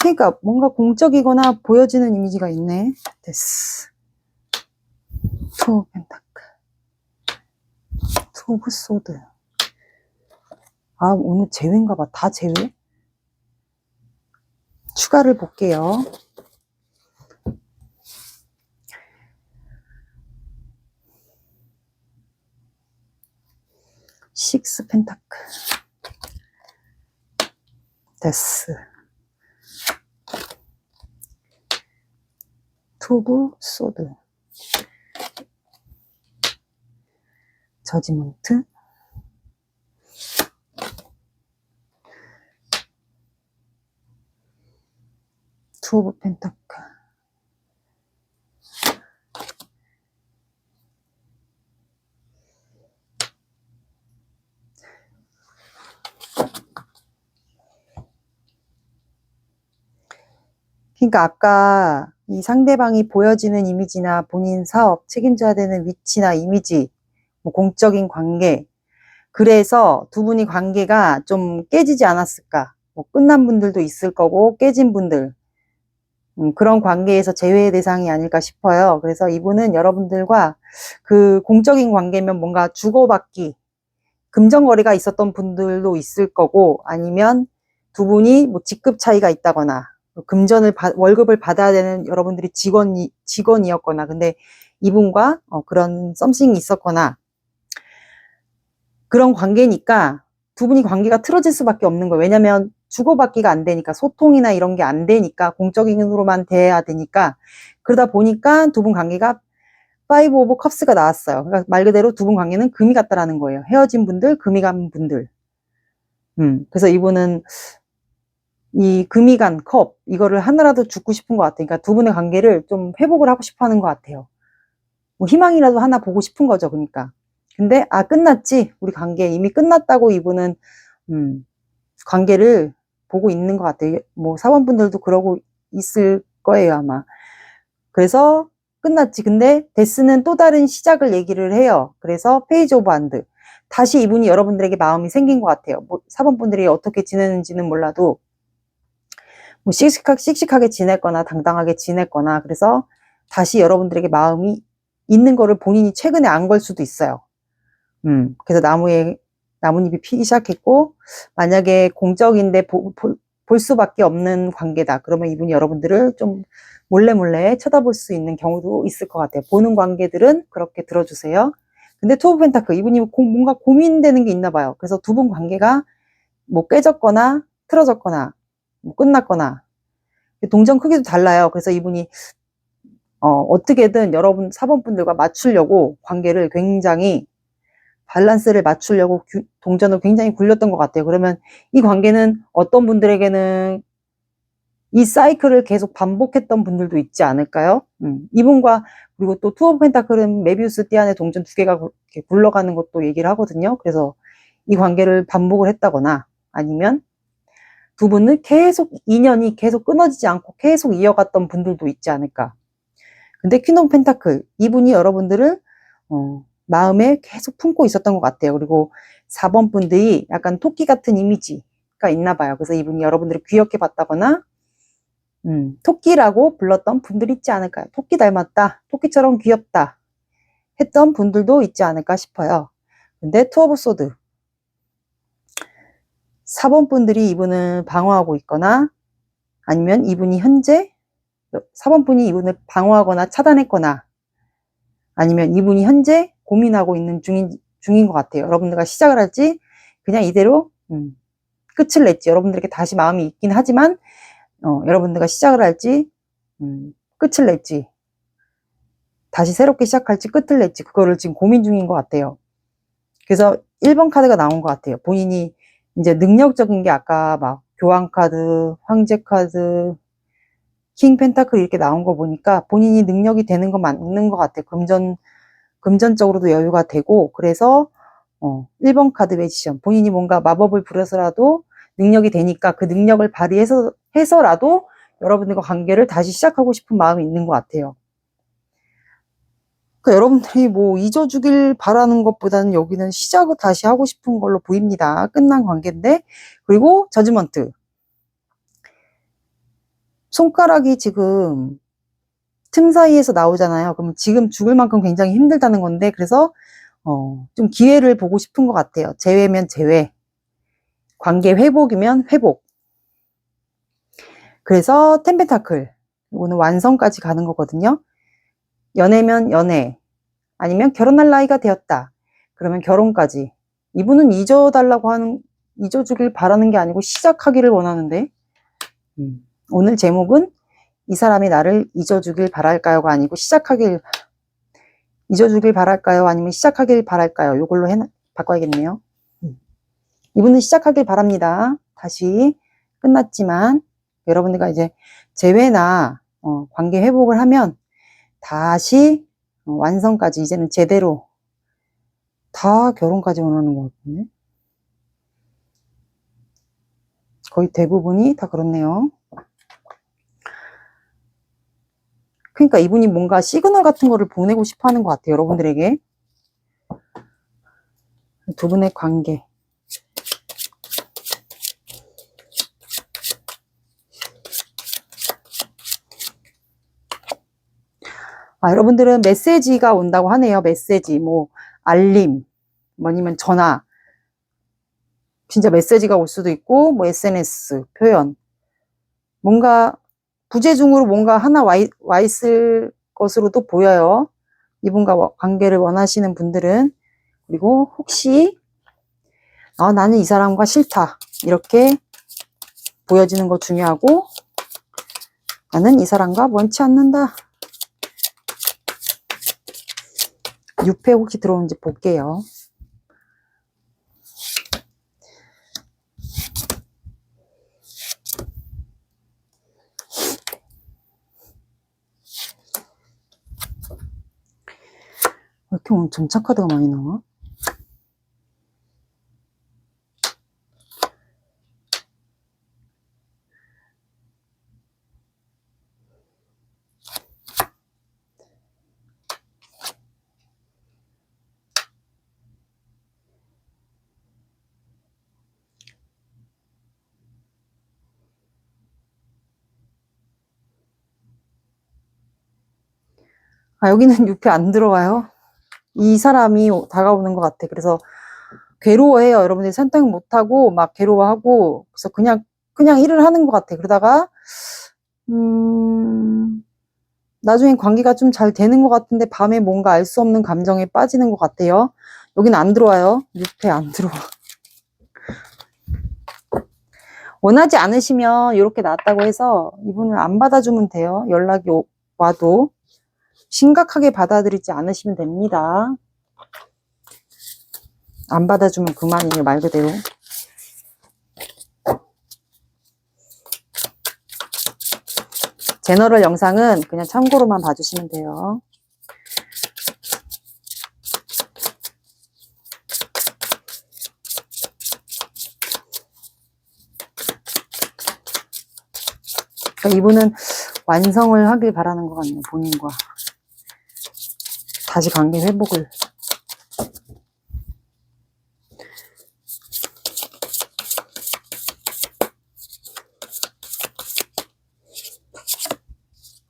A: 그러니까 뭔가 공적이거나 보여지는 이미지가 있네. 됐어. 투 오브 펜타클, 투 오브 소드. 아, 오늘 제외인가 봐. 다 제외? 추가를 볼게요. 식스 펜타클. 데스. 투 오브 소드. 저지먼트. 투 오브 펜타클. 그러니까 아까 이 상대방이 보여지는 이미지나 본인 사업, 책임져야 되는 위치나 이미지, 뭐 공적인 관계, 그래서 두 분이 관계가 좀 깨지지 않았을까. 뭐 끝난 분들도 있을 거고 깨진 분들, 그런 관계에서 제외의 대상이 아닐까 싶어요. 그래서 이분은 여러분들과 그 공적인 관계면 뭔가 주고받기, 금전거래가 있었던 분들도 있을 거고, 아니면 두 분이 뭐 직급 차이가 있다거나 월급을 받아야 되는 여러분들이 직원이었거나, 근데 이분과 그런 썸씽이 있었거나 그런 관계니까 두 분이 관계가 틀어질 수밖에 없는 거예요. 왜냐면 주고받기가 안 되니까, 소통이나 이런 게 안 되니까, 공적인으로만 돼야 되니까, 그러다 보니까 두 분 관계가 파이브 오브 컵스가 나왔어요. 그러니까 말 그대로 두 분 관계는 금이 같다라는 거예요. 헤어진 분들, 금이 간 분들. 그래서 이분은 이 금이 간 컵, 이거를 하나라도 죽고 싶은 것 같아요. 그러니까 두 분의 관계를 좀 회복을 하고 싶어 하는 것 같아요. 뭐 희망이라도 하나 보고 싶은 거죠. 그러니까. 근데, 끝났지. 우리 관계 이미 끝났다고 이분은, 관계를 보고 있는 것 같아요. 뭐 사원분들도 그러고 있을 거예요, 아마. 그래서 끝났지. 근데 데스는 또 다른 시작을 얘기를 해요. 그래서 페이지 오브 한드. 다시 이분이 여러분들에게 마음이 생긴 것 같아요. 뭐 사원분들이 어떻게 지내는지는 몰라도 뭐 씩씩하게 지냈거나 당당하게 지냈거나 그래서 다시 여러분들에게 마음이 있는 거를 본인이 최근에 안 걸 수도 있어요. 그래서 나뭇잎이 피기 시작했고 만약에 공적인데 볼 수밖에 없는 관계다. 그러면 이분이 여러분들을 좀 몰래 쳐다볼 수 있는 경우도 있을 것 같아요. 보는 관계들은 그렇게 들어주세요. 근데 투 오브 펜타클 이분이 뭔가 고민되는 게 있나 봐요. 그래서 두 분 관계가 뭐 깨졌거나 틀어졌거나 뭐 끝났거나 동전 크기도 달라요. 그래서 이분이 어떻게든 여러분 사번분들과 맞추려고 관계를 굉장히 밸런스를 맞추려고 동전을 굉장히 굴렸던 것 같아요. 그러면 이 관계는 어떤 분들에게는 이 사이클을 계속 반복했던 분들도 있지 않을까요? 이분과 그리고 또 투 오브 펜타클은 메비우스 띠 안에 동전 두 개가 이렇게 굴러가는 것도 얘기를 하거든요. 그래서 이 관계를 반복을 했다거나 아니면 두 분은 계속 인연이 계속 끊어지지 않고 계속 이어갔던 분들도 있지 않을까. 근데 퀸 오브 펜타클 이분이 여러분들을 마음에 계속 품고 있었던 것 같아요. 그리고 4번 분들이 약간 토끼 같은 이미지가 있나 봐요. 그래서 이분이 여러분들을 귀엽게 봤다거나 토끼라고 불렀던 분들이 있지 않을까요? 토끼 닮았다, 토끼처럼 귀엽다 했던 분들도 있지 않을까 싶어요. 근데 투 오브 소드 4번 분들이 이분을 방어하고 있거나 아니면 이분이 현재 4번 분이 이분을 방어하거나 차단했거나 아니면 이분이 현재 고민하고 있는 중인 것 같아요. 여러분들과 시작을 할지 그냥 이대로 끝을 냈지. 여러분들에게 다시 마음이 있긴 하지만 여러분들과 시작을 할지 끝을 냈지. 다시 새롭게 시작할지 끝을 냈지. 그거를 지금 고민 중인 것 같아요. 그래서 1번 카드가 나온 것 같아요. 본인이 이제 능력적인 게 아까 막 교황 카드, 황제 카드, 킹 펜타클 이렇게 나온 거 보니까 본인이 능력이 되는 거 맞는 것 같아요. 금전적으로도 여유가 되고 그래서 1번 카드 매지션 본인이 뭔가 마법을 부려서라도 능력이 되니까 그 능력을 발휘해서라도 여러분들과 관계를 다시 시작하고 싶은 마음이 있는 것 같아요. 그러니까 여러분들이 뭐 잊어주길 바라는 것보다는 여기는 시작을 다시 하고 싶은 걸로 보입니다. 끝난 관계인데 그리고 저지먼트 손가락이 지금 틈 사이에서 나오잖아요. 그럼 지금 죽을 만큼 굉장히 힘들다는 건데 그래서 좀 기회를 보고 싶은 것 같아요. 재회면 재회, 관계 회복이면 회복. 그래서 템펜타클 이거는 완성까지 가는 거거든요. 연애면 연애 아니면 결혼할 나이가 되었다. 그러면 결혼까지. 이분은 잊어주길 바라는 게 아니고 시작하기를 원하는데 오늘 제목은 이 사람이 나를 잊어주길 바랄까요가 아니고 잊어주길 바랄까요? 아니면 시작하길 바랄까요? 이걸로 바꿔야겠네요. 이분은 시작하길 바랍니다. 다시 끝났지만 여러분들과 이제 재회나 관계 회복을 하면 다시 완성까지 이제는 제대로 다 결혼까지 원하는 것 같은데 거의 대부분이 다 그렇네요. 그러니까 이분이 뭔가 시그널 같은 거를 보내고 싶어 하는 것 같아요. 여러분들에게 두 분의 관계 여러분들은 메시지가 온다고 하네요. 메시지, 뭐 알림, 뭐 아니면 전화 진짜 메시지가 올 수도 있고 뭐 SNS 표현 뭔가 부재중으로 뭔가 하나 와 있을 것으로도 보여요. 이분과 관계를 원하시는 분들은 그리고 혹시 나는 이 사람과 싫다 이렇게 보여지는 거 중요하고 나는 이 사람과 원치 않는다 6회 혹시 들어오는지 볼게요. 왜 이렇게 오늘 점차 카드가 많이 나와? 아, 여기는 6회 안 들어와요. 이 사람이 다가오는 것 같아. 그래서 괴로워해요. 여러분들이 선택 못하고 막 괴로워하고, 그래서 그냥 일을 하는 것 같아. 그러다가 나중엔 관계가 좀 잘 되는 것 같은데 밤에 뭔가 알 수 없는 감정에 빠지는 것 같아요. 여기는 안 들어와요. 6회 안 들어와. 원하지 않으시면 이렇게 나왔다고 해서 이분을 안 받아주면 돼요. 연락이 와도 심각하게 받아들이지 않으시면 됩니다. 안 받아주면 그만이에요, 말 그대로. 제너럴 영상은 그냥 참고로만 봐주시면 돼요. 그러니까 이분은 완성을 하길 바라는 것 같네요, 본인과. 다시 관계 회복을.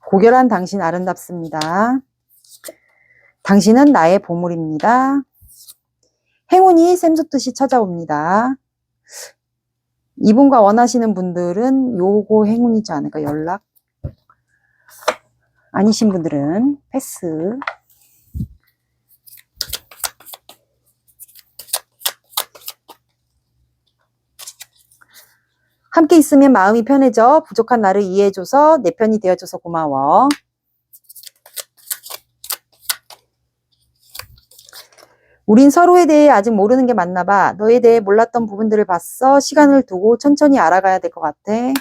A: 고결한 당신 아름답습니다. 당신은 나의 보물입니다. 행운이 샘솟듯이 찾아옵니다. 이분과 원하시는 분들은 요거 행운이지 않을까, 연락. 아니신 분들은 패스. 함께 있으면 마음이 편해져. 부족한 나를 이해해줘서 내 편이 되어줘서 고마워. 우린 서로에 대해 아직 모르는 게 많나 봐. 너에 대해 몰랐던 부분들을 봤어. 시간을 두고 천천히 알아가야 될 것 같아.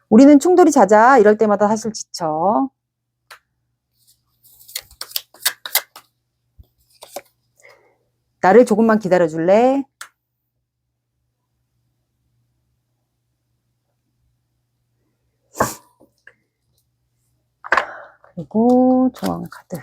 A: 우리는 충돌이 잦아. 이럴 때마다 사실 지쳐. 나를 조금만 기다려줄래? 그리고 조언 카드.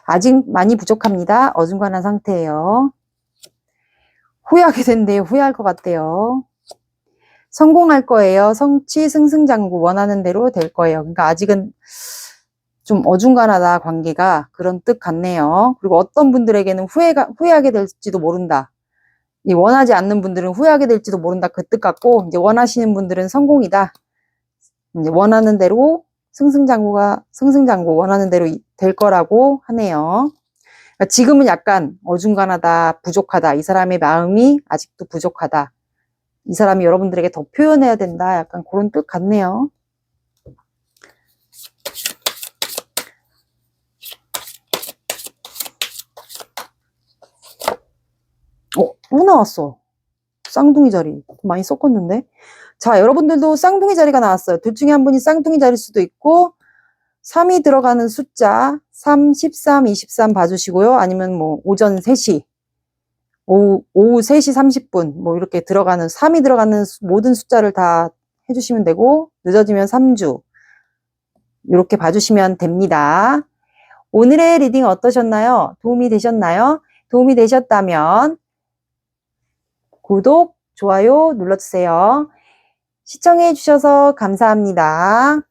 A: 아직 많이 부족합니다. 어중간한 상태예요. 후회하게 된대요. 후회할 것 같대요. 성공할 거예요. 성취 승승장구 원하는 대로 될 거예요. 그러니까 아직은 좀 어중간하다 관계가 그런 뜻 같네요. 그리고 어떤 분들에게는 후회하게 될지도 모른다. 원하지 않는 분들은 후회하게 될지도 모른다 그 뜻 같고 이제 원하시는 분들은 성공이다. 이제 원하는 대로 승승장구 원하는 대로 될 거라고 하네요. 그러니까 지금은 약간 어중간하다, 부족하다. 이 사람의 마음이 아직도 부족하다. 이 사람이 여러분들에게 더 표현해야 된다. 약간 그런 뜻 같네요. 또 나왔어. 쌍둥이 자리. 많이 섞었는데. 자, 여러분들도 쌍둥이 자리가 나왔어요. 둘 중에 한 분이 쌍둥이 자리일 수도 있고 3이 들어가는 숫자 3, 13, 23 봐주시고요. 아니면 뭐 오전 3시, 오후 3시 30분 뭐 이렇게 들어가는 3이 들어가는 모든 숫자를 다 해주시면 되고 늦어지면 3주 이렇게 봐주시면 됩니다. 오늘의 리딩 어떠셨나요? 도움이 되셨나요? 도움이 되셨다면 구독, 좋아요 눌러주세요. 시청해 주셔서 감사합니다.